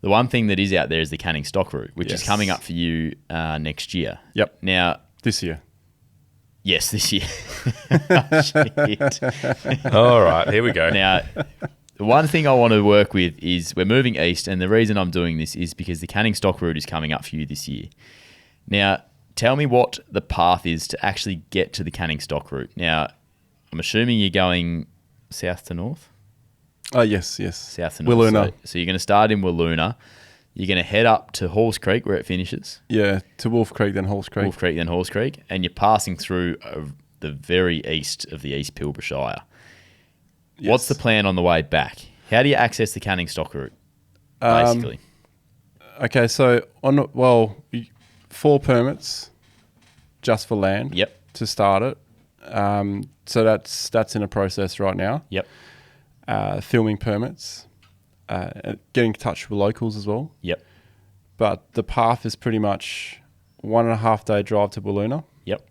the one thing that is out there is the Canning Stock Route, which is Yes. coming up for you next year. Yep. Now, This year. yes, this year. Shit. All right, here we go. Now, the one thing I want to work with is we're moving east, and the reason I'm doing this is because the Canning Stock Route is coming up for you this year. Now, tell me what the path is to actually get to the Canning Stock Route. Now, I'm assuming you're going south to north? Oh, yes. South to north. Willoona. So you're going to start in Willoona. You're going to head up to Halls Creek where it finishes. Yeah, to Wolf Creek, then Halls Creek. Wolf Creek, then Halls Creek. And you're passing through the very east of the East Pilbara Shire. Yes. What's the plan on the way back? How do you access the Canning Stock Route, basically? Okay, so 4 permits just for land. Yep. To start it. So that's in a process right now. Yep. Filming permits, getting in touch with locals as well. Yep. But the path is pretty much 1.5 day drive to Wiluna. Yep.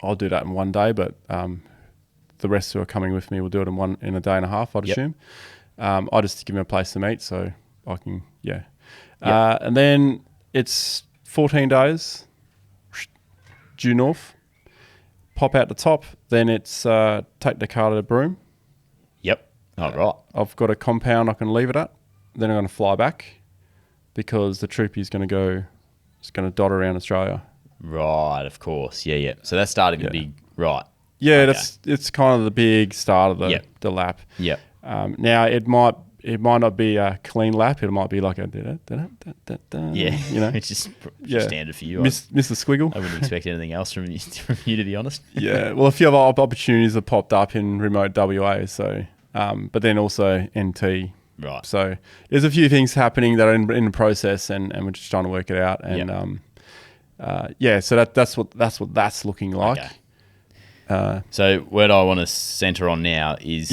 I'll do that in 1 day, but the rest who are coming with me will do it in a day and a half, I'd assume. I just give them a place to meet so I can, and then it's 14 days due north, pop out the top, then it's take the car to the Broome. Yep. Oh, right. I've got a compound I can leave it at. Then I'm going to fly back because the troopy is going to dot around Australia. Right, of course. Yeah, yeah. So that's starting the big, right. Yeah, Okay. it's kind of the big start of the lap. Yep. Now it might not be a clean lap. It might be like a Yeah. you know, It's just standard for you. miss the squiggle. I wouldn't expect anything else from you, to be honest. Yeah, well, a few other opportunities have popped up in remote WA. So, but then also NT. Right. So there's a few things happening that are in the process, and we're just trying to work it out. And so that's what that's looking like. Okay. So what I want to centre on now is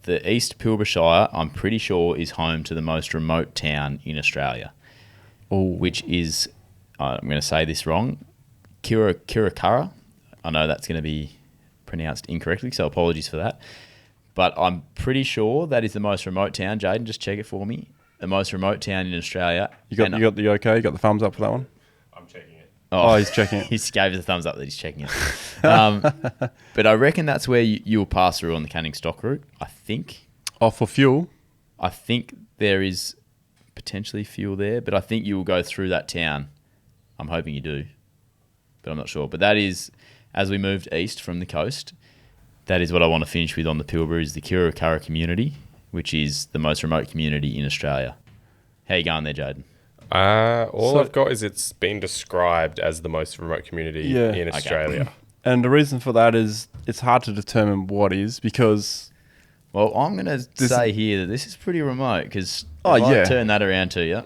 the East Pilbara Shire, I'm pretty sure, is home to the most remote town in Australia, which is, I'm going to say this wrong, Kirakara. I know that's going to be pronounced incorrectly, so apologies for that. But I'm pretty sure that is the most remote town. Jaden, just check it for me. The most remote town in Australia. You got the okay? You got the thumbs up for that one? I'm checking it. Oh, he's checking it. He gave us a thumbs up that he's checking it. But I reckon that's where you'll pass through on the Canning stock route, I think. Oh, for fuel? I think there is potentially fuel there, but I think you will go through that town. I'm hoping you do, but I'm not sure. But that is, as we moved east from the coast, that is what I want to finish with on the Pilbara, is the Kirakara community, which is the most remote community in Australia. How you going there, Jaden? All I've got is it's been described as the most remote community in Australia. And the reason for that is it's hard to determine what is, because... Well, I'm going to say here that this is pretty remote, because I turn that around to you.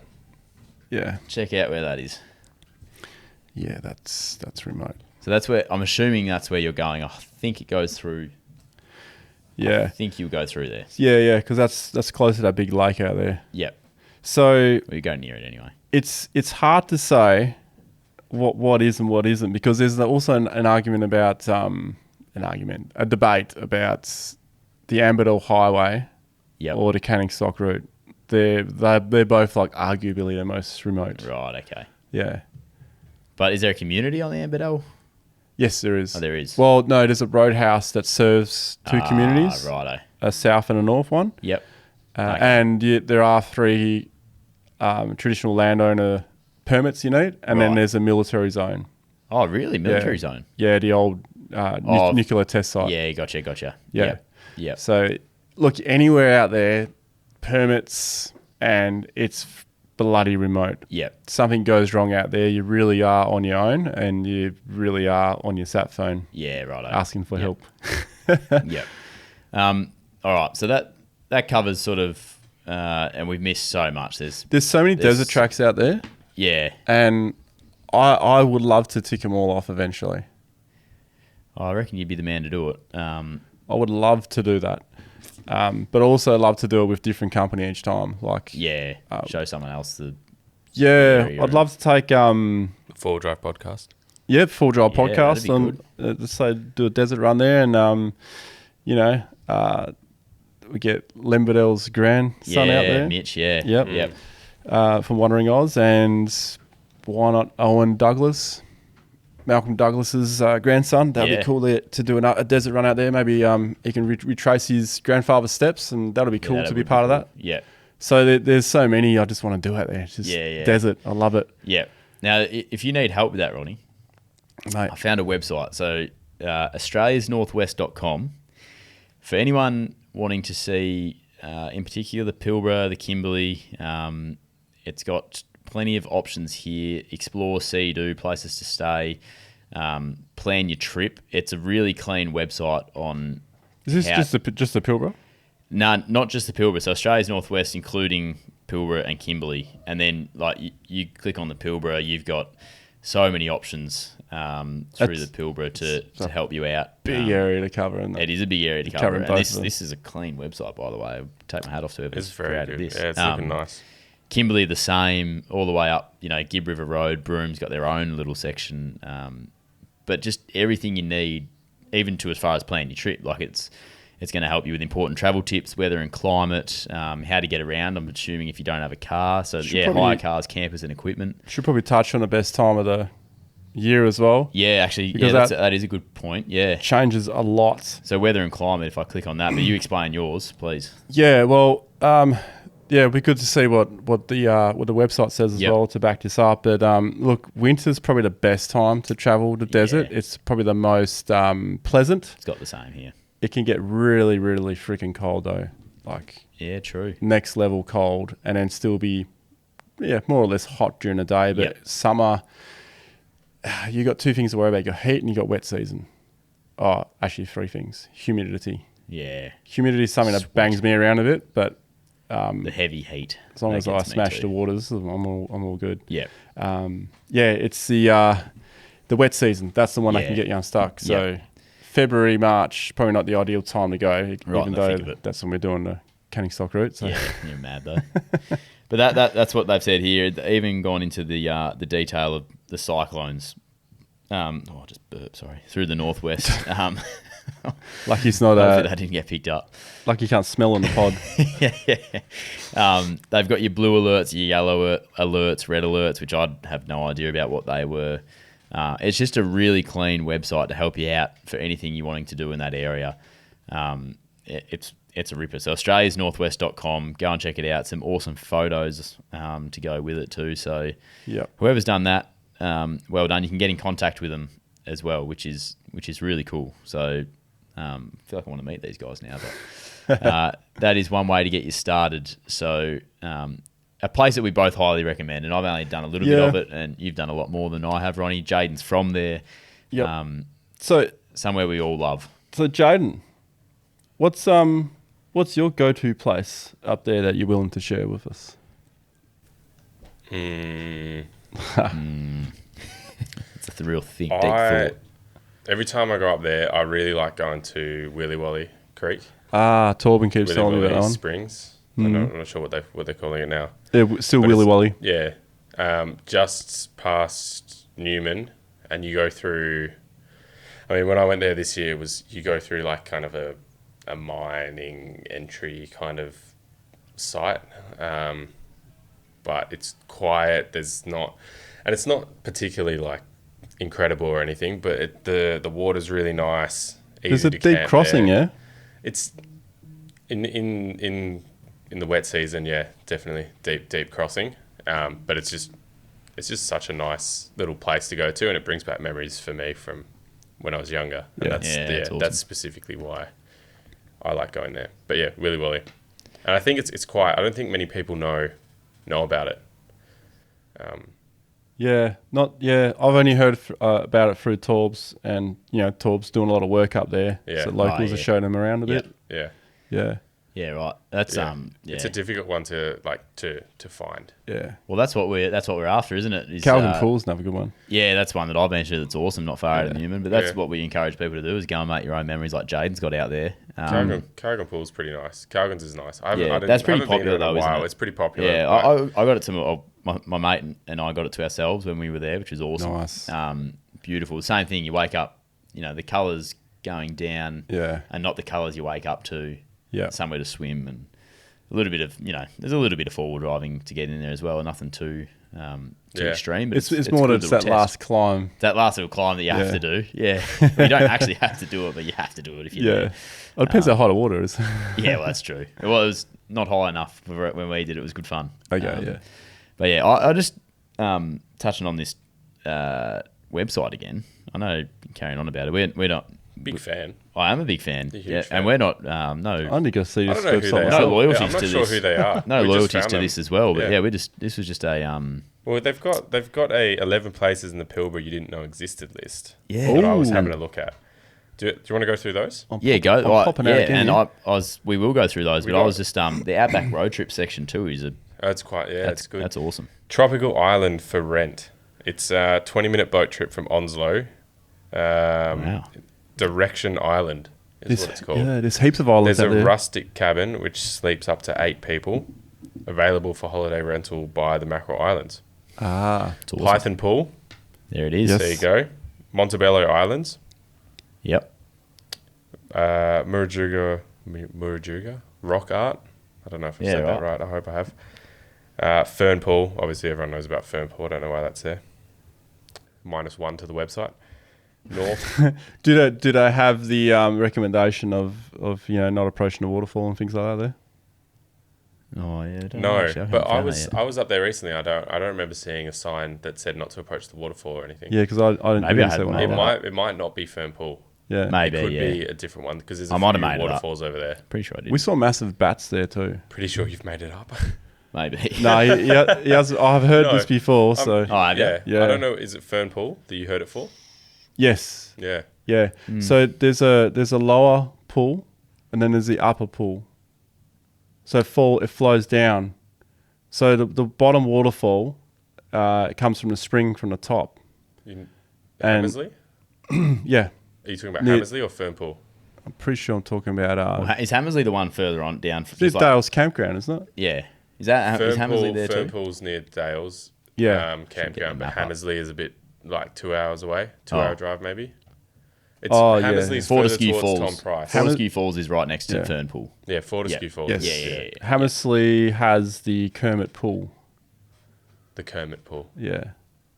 Yeah. Check out where that is. Yeah, that's remote. So that's where, I'm assuming that's where you're going. I think it goes through. Yeah. I think you'll go through there. Yeah, because that's close to that big lake out there. Yep. So... Well, you go near it anyway. It's hard to say what is and what isn't, because there's also an argument about a debate about the Amberdell Highway or the Canning stock route. They're both like arguably the most remote. Right. Okay. Yeah. But is there a community on the Amberdell? Yes, there is. Oh, there is. Well, no, there's a roadhouse that serves two communities. Righto. A south and a north one. Yep. And there are 3 traditional landowner permits you need, and then there's a military zone. Oh, really? Military zone? Yeah, the old nuclear test site. Yeah, gotcha. Yeah. Yep. So, look, anywhere out there, permits, and it's bloody remote. Yep. Something goes wrong out there, you really are on your own, and you really are on your sat phone. Yeah, righto. Asking for help. Yep. All right, so that covers sort of... and we've missed so much. There's so many desert tracks out there. Yeah. And I would love to tick them all off eventually. I reckon you'd be the man to do it. I would love to do that. But also love to do it with different company each time. Like show someone else the... Yeah, I'd love to take... The Full Drive podcast. Yeah, Full Drive podcast. That'd Let's say do a desert run there, and, we get Lemberdell's grandson out there. Mitch, yeah. Yep. From Wandering Oz, and why not Owen Douglas, Malcolm Douglas's grandson. That'd be cool to do a desert run out there. Maybe he can retrace his grandfather's steps, and that'll be cool to be part of that. Yeah. So there's so many I just want to do out there. It's just desert. I love it. Yeah. Now, if you need help with that, Ronnie, mate, I found a website. So australiasnorthwest.com. For anyone wanting to see, in particular, the Pilbara, the Kimberley, it's got plenty of options here. Explore, see, do, places to stay, plan your trip. It's a really clean website on... Is this just the Pilbara? No, not just the Pilbara. So Australia's Northwest, including Pilbara and Kimberley. And then, like, you click on the Pilbara, you've got so many options through the Pilbara to help you out. Big area to cover. And it is a big area to cover. covering And both of them. this is a clean website, by the way. I take my hat off to whoever's It's very created good. this. Yeah, it's looking nice. Kimberley the same, all the way up, Gibb River Road. Broom's got their own little section. But just everything you need, even to as far as planning your trip. Like it's going to help you with important travel tips, weather and climate, how to get around. I'm assuming if you don't have a car. So, hire cars, campers and equipment. Should probably touch on the best time of the year as well. Yeah, actually, Because that is a good point. Yeah. Changes a lot. So weather and climate, if I click on that, but you explain yours, please. Yeah, well, it'd be good to see what the website says as well to back this up. But look, winter's probably the best time to travel the desert. It's probably the most pleasant. It's got the same here. It can get really, really freaking cold though. Like true. Next level cold, and then still be more or less hot during the day. But summer, you got two things to worry about: you got heat and you got wet season. Oh, actually, three things: humidity. Yeah, humidity is something that bangs me around a bit, but the heavy heat. As long as I smash the waters, I'm all good. Yeah. It's the wet season. That's the one that can get you unstuck. So February, March, probably not the ideal time to go, even though that's when we're doing the canning stock route. So. Yeah, you're mad though. But that's what they've said here. They've even gone into the detail of the cyclones. I just burped, sorry. Through the northwest. Lucky it's not. Hopefully that didn't get picked up. Lucky you can't smell on the pod. They've got your blue alerts, your yellow alerts, red alerts, which I have no idea about what they were. It's just a really clean website to help you out for anything you're wanting to do in that area. It's a ripper. So australiasnorthwest.com. Go and check it out. Some awesome photos to go with it too. So whoever's done that, well done. You can get in contact with them as well, which is really cool. So I feel like I want to meet these guys now, but that is one way to get you started. So a place that we both highly recommend, and I've only done a little bit of it, and you've done a lot more than I have, Ronnie. Jaden's from there. So somewhere we all love. So Jaden, what's your go-to place up there that you're willing to share with us? It's a real deep thought. Every time I go up there, I really like going to Willy Wally Creek. Torben keeps telling me about that one. Springs. I'm not sure what they're calling it now. Still Willy Wally. Yeah. Just past Newman, and you go through... I mean, when I went there this year, you go through like kind of a mining entry kind of site. But it's quiet. There's not... And it's not particularly like incredible or anything, but the water's really nice. There's a deep crossing, there. It's in the wet season, definitely deep crossing. But it's just such a nice little place to go to, and it brings back memories for me from when I was younger. And awesome. That's specifically why I like going there. But yeah, Willy Wally, and I think it's quiet. I don't think many people know about it. I've only heard about it through Torbs, and Torbs doing a lot of work up there. So locals are showing them around a bit. Yeah, right. That's It's a difficult one to find. Yeah. Well, that's what we're after, isn't it? Calvin Pool's another good one. Yeah, that's one that I've been to. That's awesome. Not far out of Newman, but that's what we encourage people to do: is go and make your own memories, like Jaden's got out there. Carrigan Pool's pretty nice. Carrigan's is nice. That's pretty popular though, isn't it? It's pretty popular. Yeah, I got it to my mate and I got it to ourselves when we were there, which was awesome. Nice. Beautiful. Same thing. You wake up, the colours going down, and not the colours you wake up to. Yeah. Somewhere to swim, and a little bit of there's a little bit of forward driving to get in there as well. Nothing too extreme, but it's more just that last climb. That last little climb that you have to do. Yeah, you don't actually have to do it, but you have to do it if you're there. Well, it depends how hot the water is. Yeah, well, that's true. Well, it was not high enough for when we did it. It was good fun. Okay, But yeah, I just touching on this website again. I know carrying on about it. We're not big fan. I am a big fan. Fan. And we're not I need to see this website. No loyalties I'm not to sure this. who they are. No loyalties to this as well. But this was just a Well, they've got a 11 places in the Pilbara you didn't know existed list. Yeah. That I was having a look at. Do you want to go through those? We will go through those. I was just the outback road trip section too is it's quite it's good. That's awesome. Tropical Island for Rent It's a 20-minute boat trip from Onslow. Wow. Direction Island is what it's called. Yeah, there's heaps of islands There's out a there. rustic cabin which sleeps up to 8 people, available for holiday rental by the Mackerel Islands. It's awesome. Python Pool, There it is. Yes. there you go. Montebello Islands, Yep. Murujuga Rock Art. I don't know if I said that right. I hope I have. Fern Pool. Obviously, everyone knows about Fern Pool. I don't know why that's there. -1 to the website. North. Do they have the recommendation of not approaching the waterfall and things like that there? Oh yeah. I don't know, No, actually. haven't but I found was that yet. I was up there recently. I don't remember seeing a sign that said not to approach the waterfall or anything. Yeah, because I didn't Maybe I see had one. one. Like It might not be Fern Pool. that. Yeah, Maybe. It could Yeah. be a different one because there's a I might have few made it up. waterfalls over there. Pretty sure I did. we saw massive bats there too. Pretty sure you've made it up. Maybe. No, he has. I've heard No, this before. So Oh, have you? yeah. I don't know. Is it Fern Pool that you heard it for? yes, Yeah. yeah. So there's a lower pool, and then there's the upper pool. So it flows down. So the bottom waterfall it comes from the spring from the top. In And- Hammersley? Yeah, Are you talking about Near- Hammersley or Fern Pool? I'm pretty sure I'm talking about Well, is Hammersley the one further on down? it's Just like, Dale's campground, isn't it? yeah. Is Hammersley there Fern too? Pool's near Dale's Yeah. get the campground, but map up. Hammersley is a bit like 2 hours away, 2 Oh. hour drive maybe. It's Oh, yeah. Hammersley's further Fortescue towards Falls. Tom Price. Fortescue Falls is right next to Yeah. Fern Pool. Yeah, Fortescue Yeah. Falls. Yes. Yeah. Hammersley has the Kermit pool. The Kermit Pool. Yeah.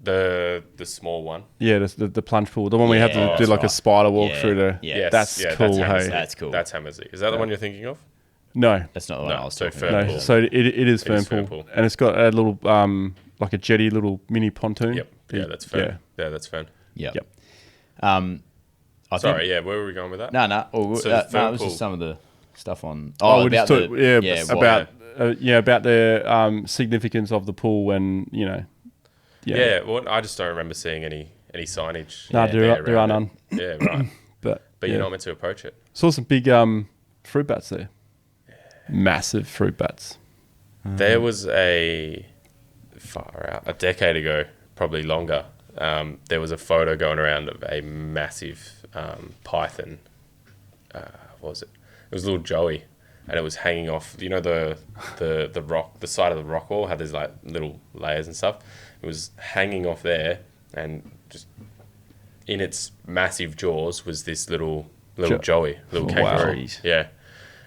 The small one. Yeah, the plunge pool, the one we have Yeah, to do that's like a right. spider walk Yeah, through the. yeah. Yes, That's yeah, cool. Hammersley. Hey, That's cool. That's Hammersley. Is that the one you're thinking of? no, That's not the one No, I was so talking Fern about. no. Pool. So it is Fern is Fern pool, Pool. and it's got a little like a jetty, little mini pontoon. Yep. Yeah, that's Fern. Yeah, that's Fern. Yep. Yep. I Sorry, think, yeah, where were we going with that? No. So No, Fern it was Pool. just some of the stuff on. Oh, we about just talked, what- about the significance of the pool and Yeah, well, I just don't remember seeing any signage. No, there are around none. it. Yeah, right. But But yeah. you're not meant to approach it. Saw some big fruit bats there. Massive fruit bats. There was a decade ago, probably longer. There was a photo going around of a massive python. What was it? It was a little Joey, and it was hanging off. You know the rock, the side of the rock wall had these like little layers and stuff. It was hanging off there, and just in its massive jaws was this little Joey, little Oh, wow. kangaroo. Jeez. Yeah,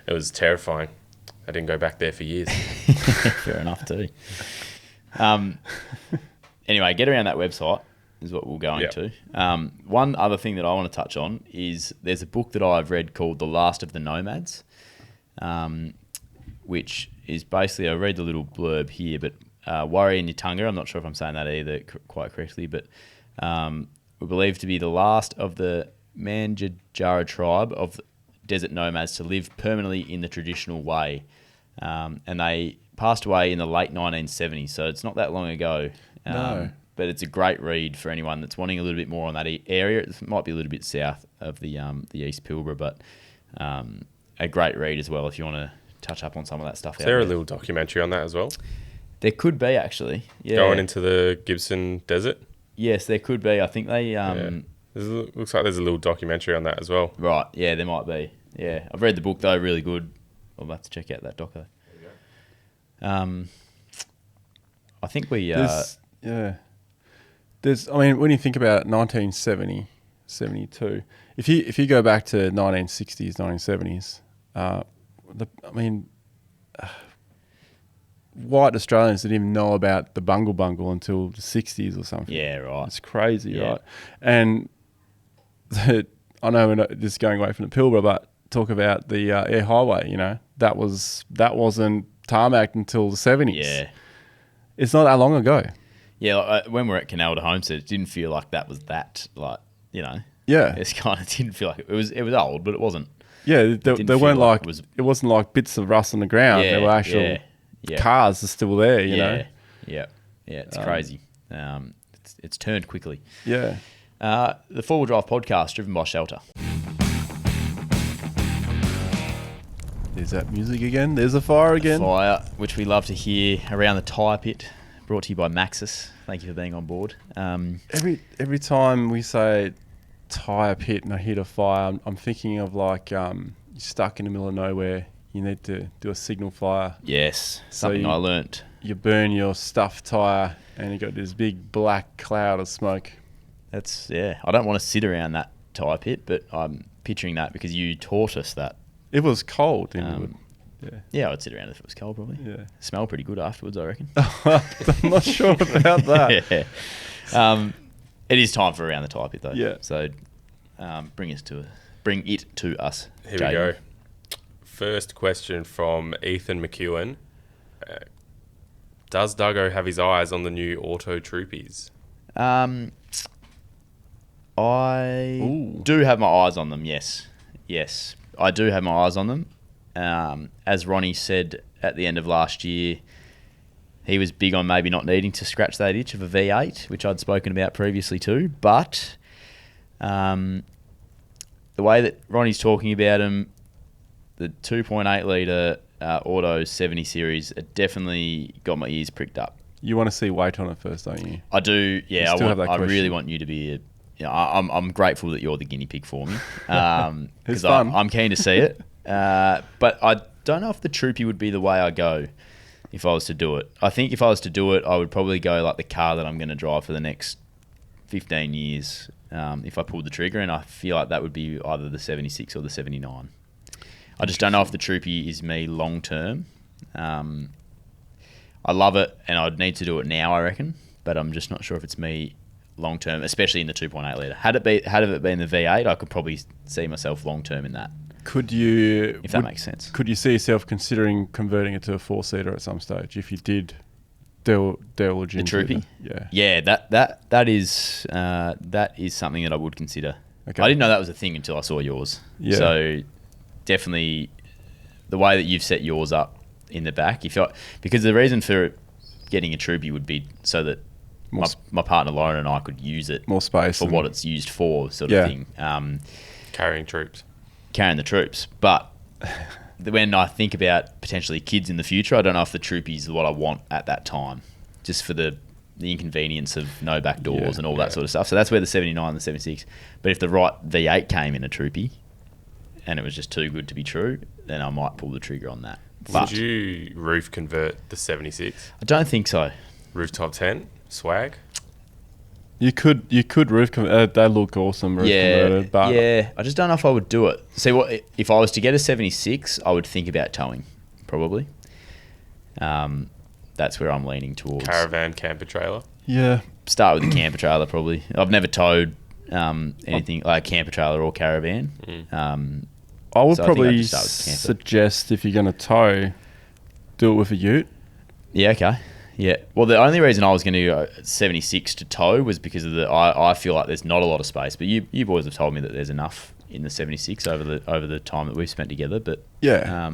it was terrifying. I didn't go back there for years. Fair enough too. Anyway, get around that website is what we're going Yep. to. One other thing that I want to touch on is there's a book that I've read called The Last of the Nomads, which is basically, I read the little blurb here, but Warri and Yatunga, I'm not sure if I'm saying that either quite correctly, but we're believed to be the last of the Manjajara tribe of desert nomads to live permanently in the traditional way. And they passed away in the late 1970s, so it's not that long ago. No. But it's a great read for anyone that's wanting a little bit more on that area. It might be a little bit south of the East Pilbara, but a great read as well if you want to touch up on some of that stuff. Is there a little documentary on that as well? There could be, actually. Yeah. Going into the Gibson Desert? Yes, there could be. I think they... Looks like there's a little documentary on that as well. Right, yeah, there might be. Yeah, I've read the book though, really good. I'll have to check out that doco. I think we... There's, I mean, when you think about 1970, 72, if you go back to 1960s, 1970s, white Australians didn't even know about the bungle until the 60s or something. yeah, right. It's crazy, Yeah. right? And I know we're not just going away from the Pilbara, but talk about the air highway. That wasn't tarmacked until the 70s. Yeah. It's not that long ago. Yeah, like, when we're at Canal de Homestead, it didn't feel like that was that, Yeah. It's kind of didn't feel like it was old, but it wasn't. Yeah, didn't they feel weren't like like, it it wasn't like bits of rust on the ground. Yeah, They were actual yeah. cars are still there, you know? Yeah, it's crazy. It's turned quickly. Yeah. The 4-wheel drive podcast driven by Shelter. There's that music again. There's a fire again. Fire, which we love to hear around the Tyrepit brought to you by Maxxis. Thank you for being on board. Every time we say Tyrepit and I hit a fire, I'm thinking of like you're stuck in the middle of nowhere. You need to do a signal fire. Yes, something I learnt. You burn your stuffed tyre and you got this big black cloud of smoke. I don't want to sit around that tyre pit, but I'm picturing that because you taught us that. It was cold. Yeah, I'd sit around if it was cold probably. Yeah. Smell pretty good afterwards, I reckon. I'm not sure about that. Yeah. It is time for Around the Tyre Pit though. Yeah. So bring it to us. Here Jaden. we go. First question from Ethan McEwen. Does Duggo have his eyes on the new Auto Troopies? I do have my eyes on them, yes. Yes, I do have my eyes on them. As Ronnie said at the end of last year, he was big on maybe not needing to scratch that itch of a V8, which I'd spoken about previously too. But the way that Ronnie's talking about them, the 2.8 litre Auto 70 series, it definitely got my ears pricked up. You want to see weight on it first, don't you? I do, yeah. I really question. want you to be I'm grateful that you're the guinea pig for me. It's fun. I'm keen to see it. But I don't know if the Troopy would be the way I go if I was to do it. I think if I was to do it, I would probably go like the car that I'm going to drive for the next 15 years if I pulled the trigger, and I feel like that would be either the 76 or the 79. I just don't know if the Troopy is me long term. I love it, and I'd need to do it now, I reckon, but I'm just not sure if it's me long term, especially in the 2.8 litre. Had it been the V8, I could probably see myself long term in that. Could you, if that makes sense? Could you see yourself considering converting it to a 4-seater at some stage if you did delve The into Troopy? Yeah. Yeah, that is something that I would consider. Okay. I didn't know that was a thing until I saw yours. Yeah. So definitely the way that you've set yours up in the back, because the reason for getting a Troopy would be so that my partner Lauren and I could use it more space for what it's used for, sort of thing. Carrying the troops. But when I think about potentially kids in the future, I don't know if the Troopy is what I want at that time, just for the inconvenience of no back doors and all that sort of stuff. So that's where the 79 and the 76. But if the right V8 came in a Troopy and it was just too good to be true, then I might pull the trigger on that. Would you roof convert the 76? I don't think so. Rooftop 10? Swag? You could roof convert. They look awesome roof converted. But I just don't know if I would do it. See, what if I was to get a 76, I would think about towing, probably. That's where I'm leaning towards. Caravan camper trailer? Yeah. Start with the camper trailer, probably. I've never towed anything like a camper trailer or caravan. I would So I think I'd probably just start with camper. suggest if you're going to tow, do it with a ute. Yeah, okay. Yeah. Well, the only reason I was going to go 76 to tow was because of I feel like there's not a lot of space. But you boys have told me that there's enough in the 76 over the time that we've spent together. But yeah.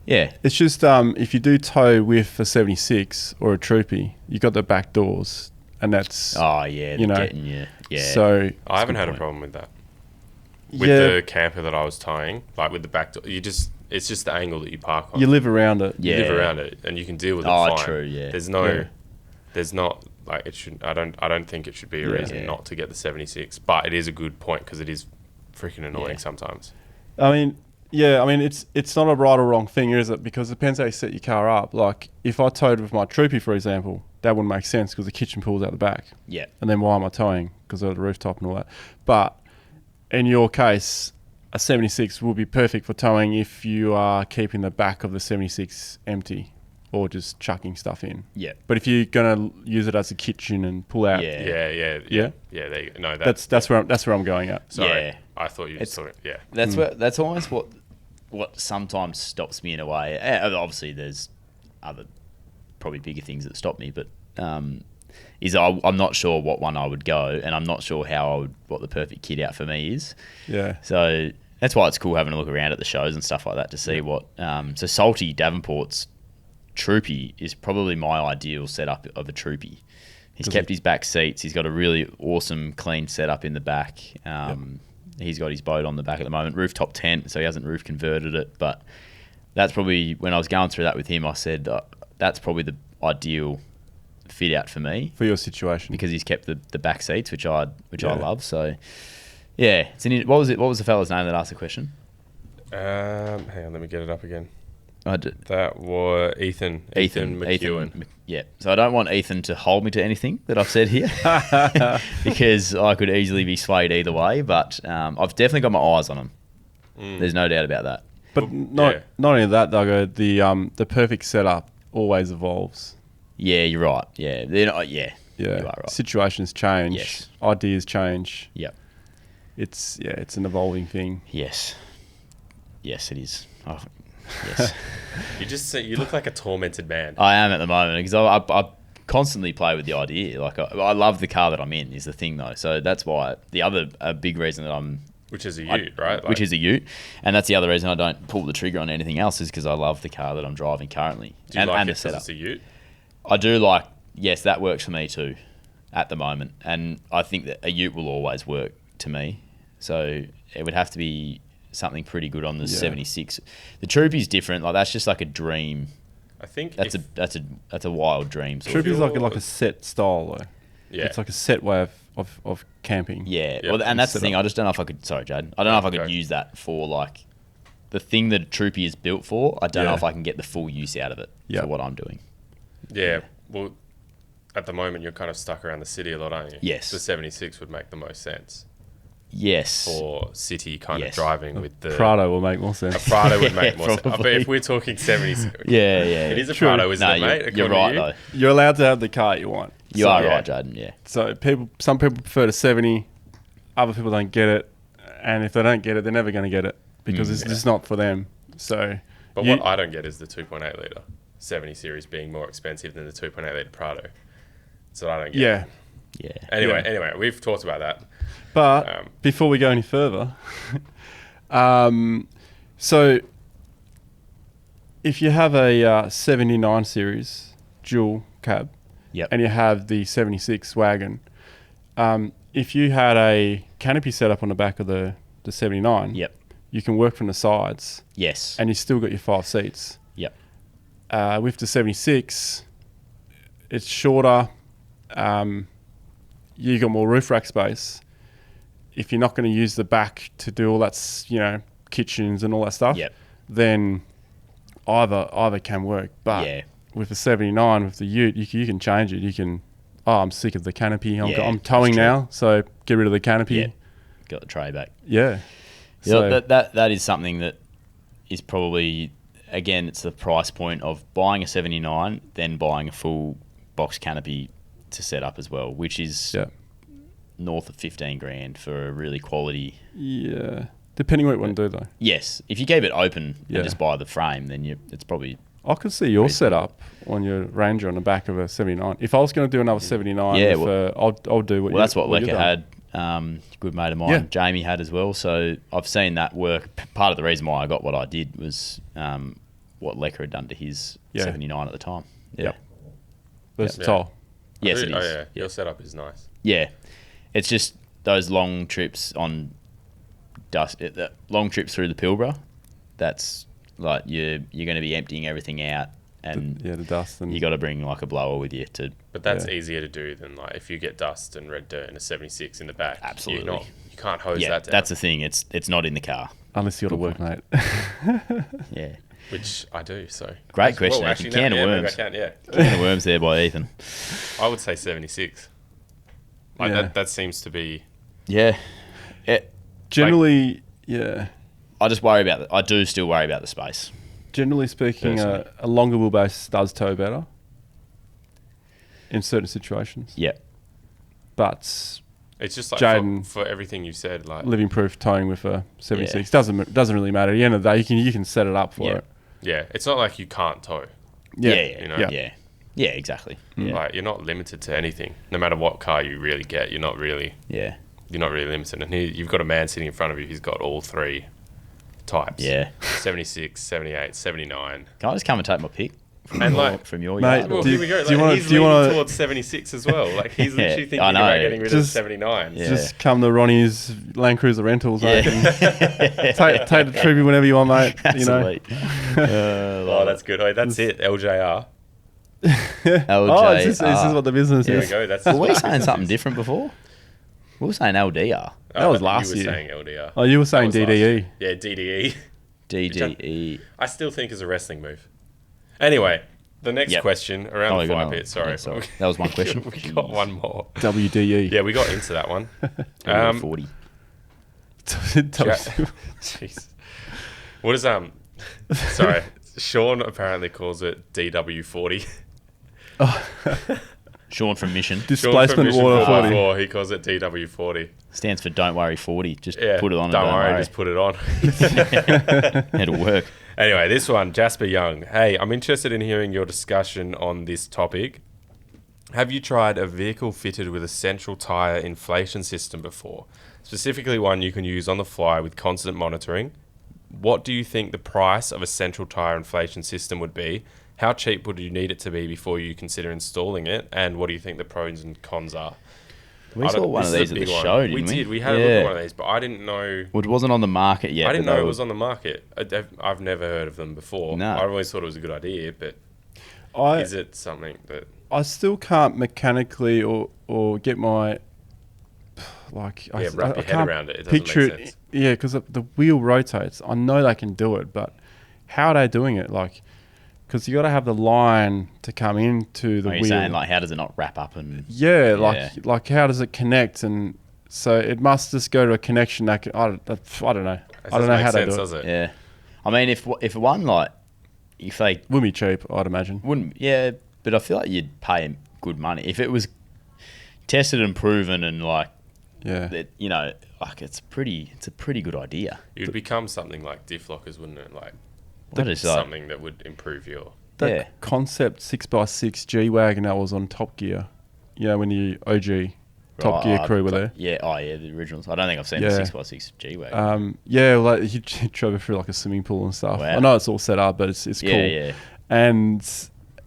Yeah. It's just if you do tow with a 76 or a Troopy, you got the back doors, and that's getting you. Yeah. So I haven't had a problem with that. With the camper that I was towing, like with the back door, it's just the angle that you park on. You live around it. You live around it, and you can deal with it fine. True. Yeah. There's not like it should. I don't think it should be a reason not to get the 76. But it is a good point because it is freaking annoying sometimes. I mean, it's not a right or wrong thing, is it? Because it depends how you set your car up. Like if I towed with my Troopy, for example, that wouldn't make sense because the kitchen pool's out the back. Yeah. And then why am I towing? Because of the rooftop and all that. But in your case, a 76 will be perfect for towing if you are keeping the back of the 76 empty or just chucking stuff in. Yeah. But if you're going to use it as a kitchen and pull out. Yeah. There you go. No, that's where I'm going at. Sorry. Yeah. I thought you just thought it. That's almost what sometimes stops me in a way. Obviously, there's other probably bigger things that stop me, but I'm not sure what one I would go, and I'm not sure what the perfect kit out for me is. Yeah. So that's why it's cool having a look around at the shows and stuff like that to see what. So Salty Davenport's Troopy is probably my ideal setup of a Troopy. He's kept his back seats. He's got a really awesome, clean setup in the back. He's got his boat on the back at the moment. Rooftop tent, so he hasn't roof converted it. But that's probably, when I was going through that with him, I said that's probably the ideal fit out for me for your situation. because he's kept the back seats, which I love. So yeah, what was it? What was the fella's name that asked the question? Hang on, let me get it up again. I did. That was Ethan McEwen. Yeah. So I don't want Ethan to hold me to anything that I've said here because I could easily be swayed either way. But I've definitely got my eyes on him. There's no doubt about that. But not only that, Duggo, the perfect setup always evolves. Yeah, you're right. Yeah, they're not, yeah, Yeah, you are right. situations change. Yes. Ideas change. Yep. It's an evolving thing. Yes. Yes, it is. Oh, yes. You look like a tormented man. I am at the moment because I constantly play with the idea. Like I love the car that I'm in is the thing though. So that's why a big reason that I'm. Which is a ute, right? Which is a ute. And that's the other reason I don't pull the trigger on anything else is because I love the car that I'm driving currently. Do you like and it the setup. because it's a ute? I do like, yes, that works for me too at the moment. And I think that a ute will always work to me. So it would have to be something pretty good on the 76. The Troop is different. Like that's just like a dream. I think That's a wild dream. Troop is like a set style though. Yeah. It's like a set way of camping. Yeah, Yep. well, and that's the Set thing. up. I just don't know if I could. Sorry, Jade. I don't know if I could Okay. use that for like the thing that a Troopy is built for. I don't know Yeah. if I can get the full use out of it Yep. for what I'm doing. Yeah. Well, at the moment, you're kind of stuck around the city a lot, aren't you? Yes. The 76 would make the most sense Yes. for city kind Yes. of driving with the... Prado will make more A sense. Prado would make Yeah, more sense. But probably. if we're talking 76... Yeah, yeah. It is a True. Prado, isn't No, it, mate? you're According right to you? though. You're allowed to have the car you want. You So, are yeah. right, Jaden. Yeah. So some people prefer the 70, other people don't get it, and if they don't get it, they're never going to get it because it's just not for them. So, But what I don't get is the 2.8 litre 70 series being more expensive than the 2.8 litre Prado. So I don't get yeah. Yeah. Anyway, we've talked about that. But before we go any further, so if you have a 79 series dual cab, Yep. and you have the 76 wagon, if you had a canopy set up on the back of the 79, Yep. you can work from the sides Yes. and you still got your 5 seats. Yep. With the 76, it's shorter. You got more roof rack space. If you're not going to use the back to do all that, kitchens and all that stuff, Yep. then either can work. But Yeah. with the 79, with the ute, you can change it. You can, I'm sick of the canopy. I'm Yeah, towing that's true. now, so get rid of the canopy. Yeah. Got the tray back. Yeah. Yeah, that is something that is probably, again, it's the price point of buying a 79, then buying a full box canopy to set up as well, which is yeah. north of 15 grand for a really quality. Yeah. Depending what you want to do, though. Yes, if you keep it open Yeah. and just buy the frame, then it's probably I could see your Reasonable. setup on your Ranger on the back of a 79. If I was going to do another 79, Yeah, I'll do what you well. That's what you've Lecker done. had. Good mate of mine, Yeah. Jamie, had as well. So I've seen that work. Part of the reason why I got what I did was what Lecker had done to his Yeah. 79 at the time. Yeah. Yep. Versatile. Yes, it Oh, is. yeah. Your setup is nice. Yeah, it's just those long trips on long trips through the Pilbara. That's like you're going to be emptying everything out, and The dust. And you got to bring like a blower with you to. But that's Yeah. easier to do than like if you get dust and red dirt in a 76 in the back. Absolutely. You can't hose Yeah, that down. that's the thing. It's not in the car. unless you got to work, mate. Yeah, which I do. So Great question, Well, Ethan. actually, Can of maybe worms. I can, yeah. can of worms there by Ethan. I would say 76. Like Yeah. that seems to be. Yeah, Generally, yeah. I just worry about. I do still worry about the space. Generally speaking, Personally. a longer wheelbase does tow better in certain situations. Yeah, But It's just like Jaden- for everything you said. Like living proof towing with a 76 doesn't really matter. At the end of the day, you can set it up for Yeah. it. yeah, it's not like you can't tow. yeah, you know. yeah, exactly. Yeah, Like you're not limited to anything. No matter what car you really get, you're not really yeah, limited. And here you've got a man sitting in front of you who's got all three types. yeah. 76, 78, 79. Can I just come and take my pick from And your, like- from your Mate, yard? Well, or- Do here you- we go. do you Like, wanna- he's do you leaning wanna- towards 76 as well. Like he's Yeah, literally thinking I about know. getting rid of Just- 79. Yeah. Just come to Ronnie's Land Cruiser Rentals, mate. and yeah. take the Troopy whenever you want, mate. You know. Sweet. Oh, that's good. Oh, that's it. LJR. LJR. Is this what the business There we is? go. That's Were what we the saying business something is. different before? We were saying LDR. That was You last were year. saying LDR. Oh, you were saying That was last DDE. year. Yeah, DDE. DDE. I still think is a wrestling move. Anyway, the next Yep. question around the fire pit. Sorry. Yeah, sorry. That was one question. We got one more. WDE. Yeah, we got into that one. 40. Jeez. What is Sorry, Sean apparently calls it DW40. Sean from Mission. Displacement Mission water 40. 4, he calls it DW40. Stands for Don't Worry 40. Just Yeah, put it on. don't and worry, worry. just put it on. It'll work. Anyway, this one, Jasper Young. Hey, I'm interested in hearing your discussion on this topic. Have you tried a vehicle fitted with a central tyre inflation system before? Specifically one you can use on the fly with constant monitoring. What do you think the price of a central tyre inflation system would be? How cheap would you need it to be before you consider installing it? And what do you think the pros and cons are? We saw one of This is these a at the big one. show, didn't we? We did. We had a look at one of these, but I didn't know... Well, it wasn't on the market yet. I didn't but know they it were- was on the market. I've never heard of them before. No. I always thought it was a good idea, but is it something that... I still can't mechanically or get my wrap your head can't around it. It doesn't picture make sense. it. Yeah, because the wheel rotates. I know they can do it, but how are they doing it? Like, because you got to have the line to come into the Are you wheel. saying, like, how does it not wrap up and... Yeah, Yeah. like how does it connect? And so it must just go to a connection that can, I don't know. It I don't know doesn't how make they sense, do it. does it? Yeah. I mean, if one, like... If they... Wouldn't be cheap, I'd imagine. Wouldn't... Yeah, but I feel like you'd pay good money. If it was tested and proven and, like... Yeah. That, you know, like, it's a pretty good idea. It would become something like diff lockers, wouldn't it? Like That is like... something that would improve your... That Yeah. concept 6x6 G-Wagon that was on Top Gear. You know, when the OG Top Gear crew were there. Yeah, the originals. I don't think I've seen Yeah. the 6x6 G-Wagon. Yeah, like he drove it through like a swimming pool and stuff. Wow. I know it's all set up, but it's cool. Yeah. And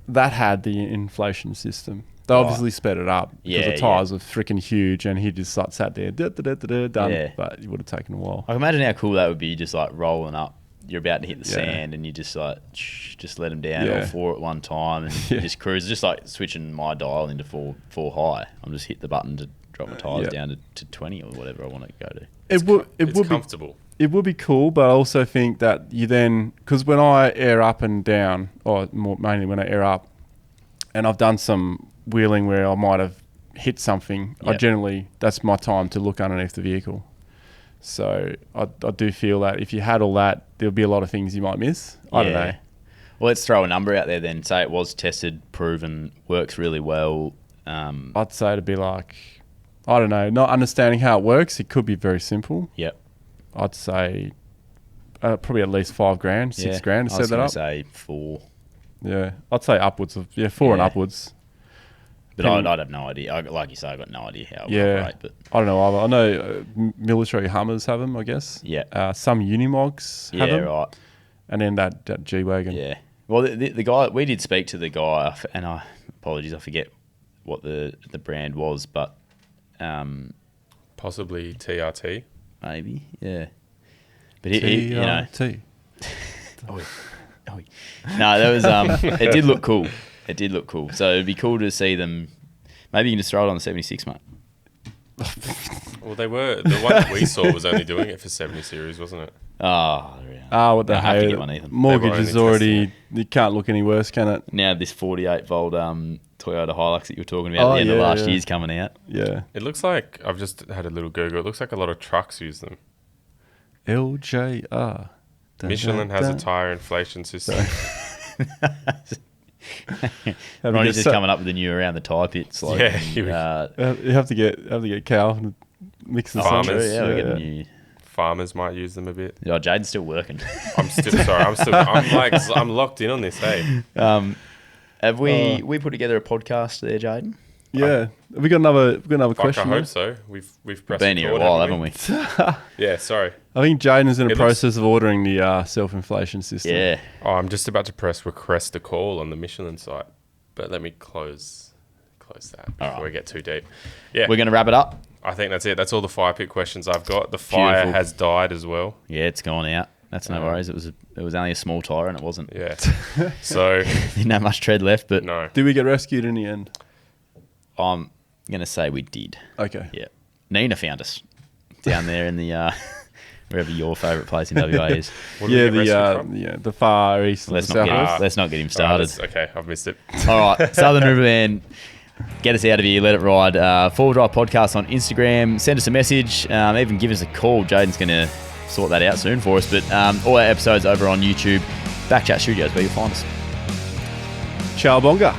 that had the inflation system. They obviously sped it up because Yeah, the tyres were freaking huge, and he just sat there, done. Yeah. But it would have taken a while. I can imagine how cool that would be, just like rolling up. You're about to hit the Yeah. sand, and you just like just let them down Yeah. all four at one time, and Yeah. you just cruise. Just like switching my dial into four high. I'm just hit the button to drop my tires Yeah. to 20 or whatever I want to go to. It would It's be comfortable. It would be cool, but I also think that you then, because when I air up and down, or mainly when I air up, and I've done some wheeling where I might have hit something, I Yep. generally, that's my time to look underneath the vehicle. So I do feel that if you had all that, there'll be a lot of things you might miss. I don't know. Well, let's throw a number out there then. Say it was tested, proven, works really well. I'd say it'd be like, I don't know, not understanding how it works. It could be very simple. Yep. I'd say probably at least $5,000, $6,000 to I was set that gonna up. say 4. Yeah, I'd say upwards of 4 and Yeah. upwards. But I'd have no idea. Like you say, I got no idea how it would Yeah, operate. But I don't know either. I know military Hummers have them, I guess. Yeah. Some Unimogs have yeah, them. right. And then that G-Wagon. Yeah. Well, the guy, we did speak to the guy, and apologies, I forget what the brand was, but Possibly TRT. maybe, yeah. But he you know, T. no, that was it did look cool. It did look cool. So it'd be cool to see them. Maybe you can just throw it on the 76, mate. Well, they were... The one that we saw was only doing it for 70 series, wasn't it? Oh, yeah. What the I have to hell? get one, Ethan. Mortgage They were is only already... You can't look any worse, can it? Now this 48 volt Toyota Hilux that you were talking about at the end of last year's coming out. Yeah. It looks like... I've just had a little Google. It looks like a lot of trucks use them. LJR. Michelin has a tyre inflation system. Ronnie's just coming up with the new around the tyre pits. Like, Yeah, You have to get Cal and mix the Farmers. songs. yeah, we're getting new. Farmers might use them a bit. Oh, Jaden's still working. I'm still... Sorry, I'm locked in on this, hey. Have we put together a podcast there, Jaden? Yeah. Have we got another Fuck, question? I hope so. We've pressed Been here a record, while, haven't we? Yeah, sorry. I think Jaden's in the It looks- process of ordering the self-inflation system. Yeah. Oh, I'm just about to press request a call on the Michelin site, but let me close that before right. we get too deep. Yeah, We're going to wrap it up. I think that's it. That's all the fire pit questions I've got. The fire Beautiful. has died as well. Yeah, it's gone out. That's no worries. It was only a small tyre and it wasn't. Yeah. So Didn't have much tread left, but no. Did we get rescued in the end? I'm going to say we did. Okay. Yeah. Nina found us down there in the wherever your favourite place in WA is. What did we get rescued from? The far east. Let's and not south get him Oh, started. okay, I've missed it. All right, Southern Riverman, get us out of here, let it ride. Forward Drive Podcast on Instagram. Send us a message, even give us a call. Jaden's going to sort that out soon for us. But all our episodes over on YouTube, BackChat Studios, where you'll find us. Cowabunga.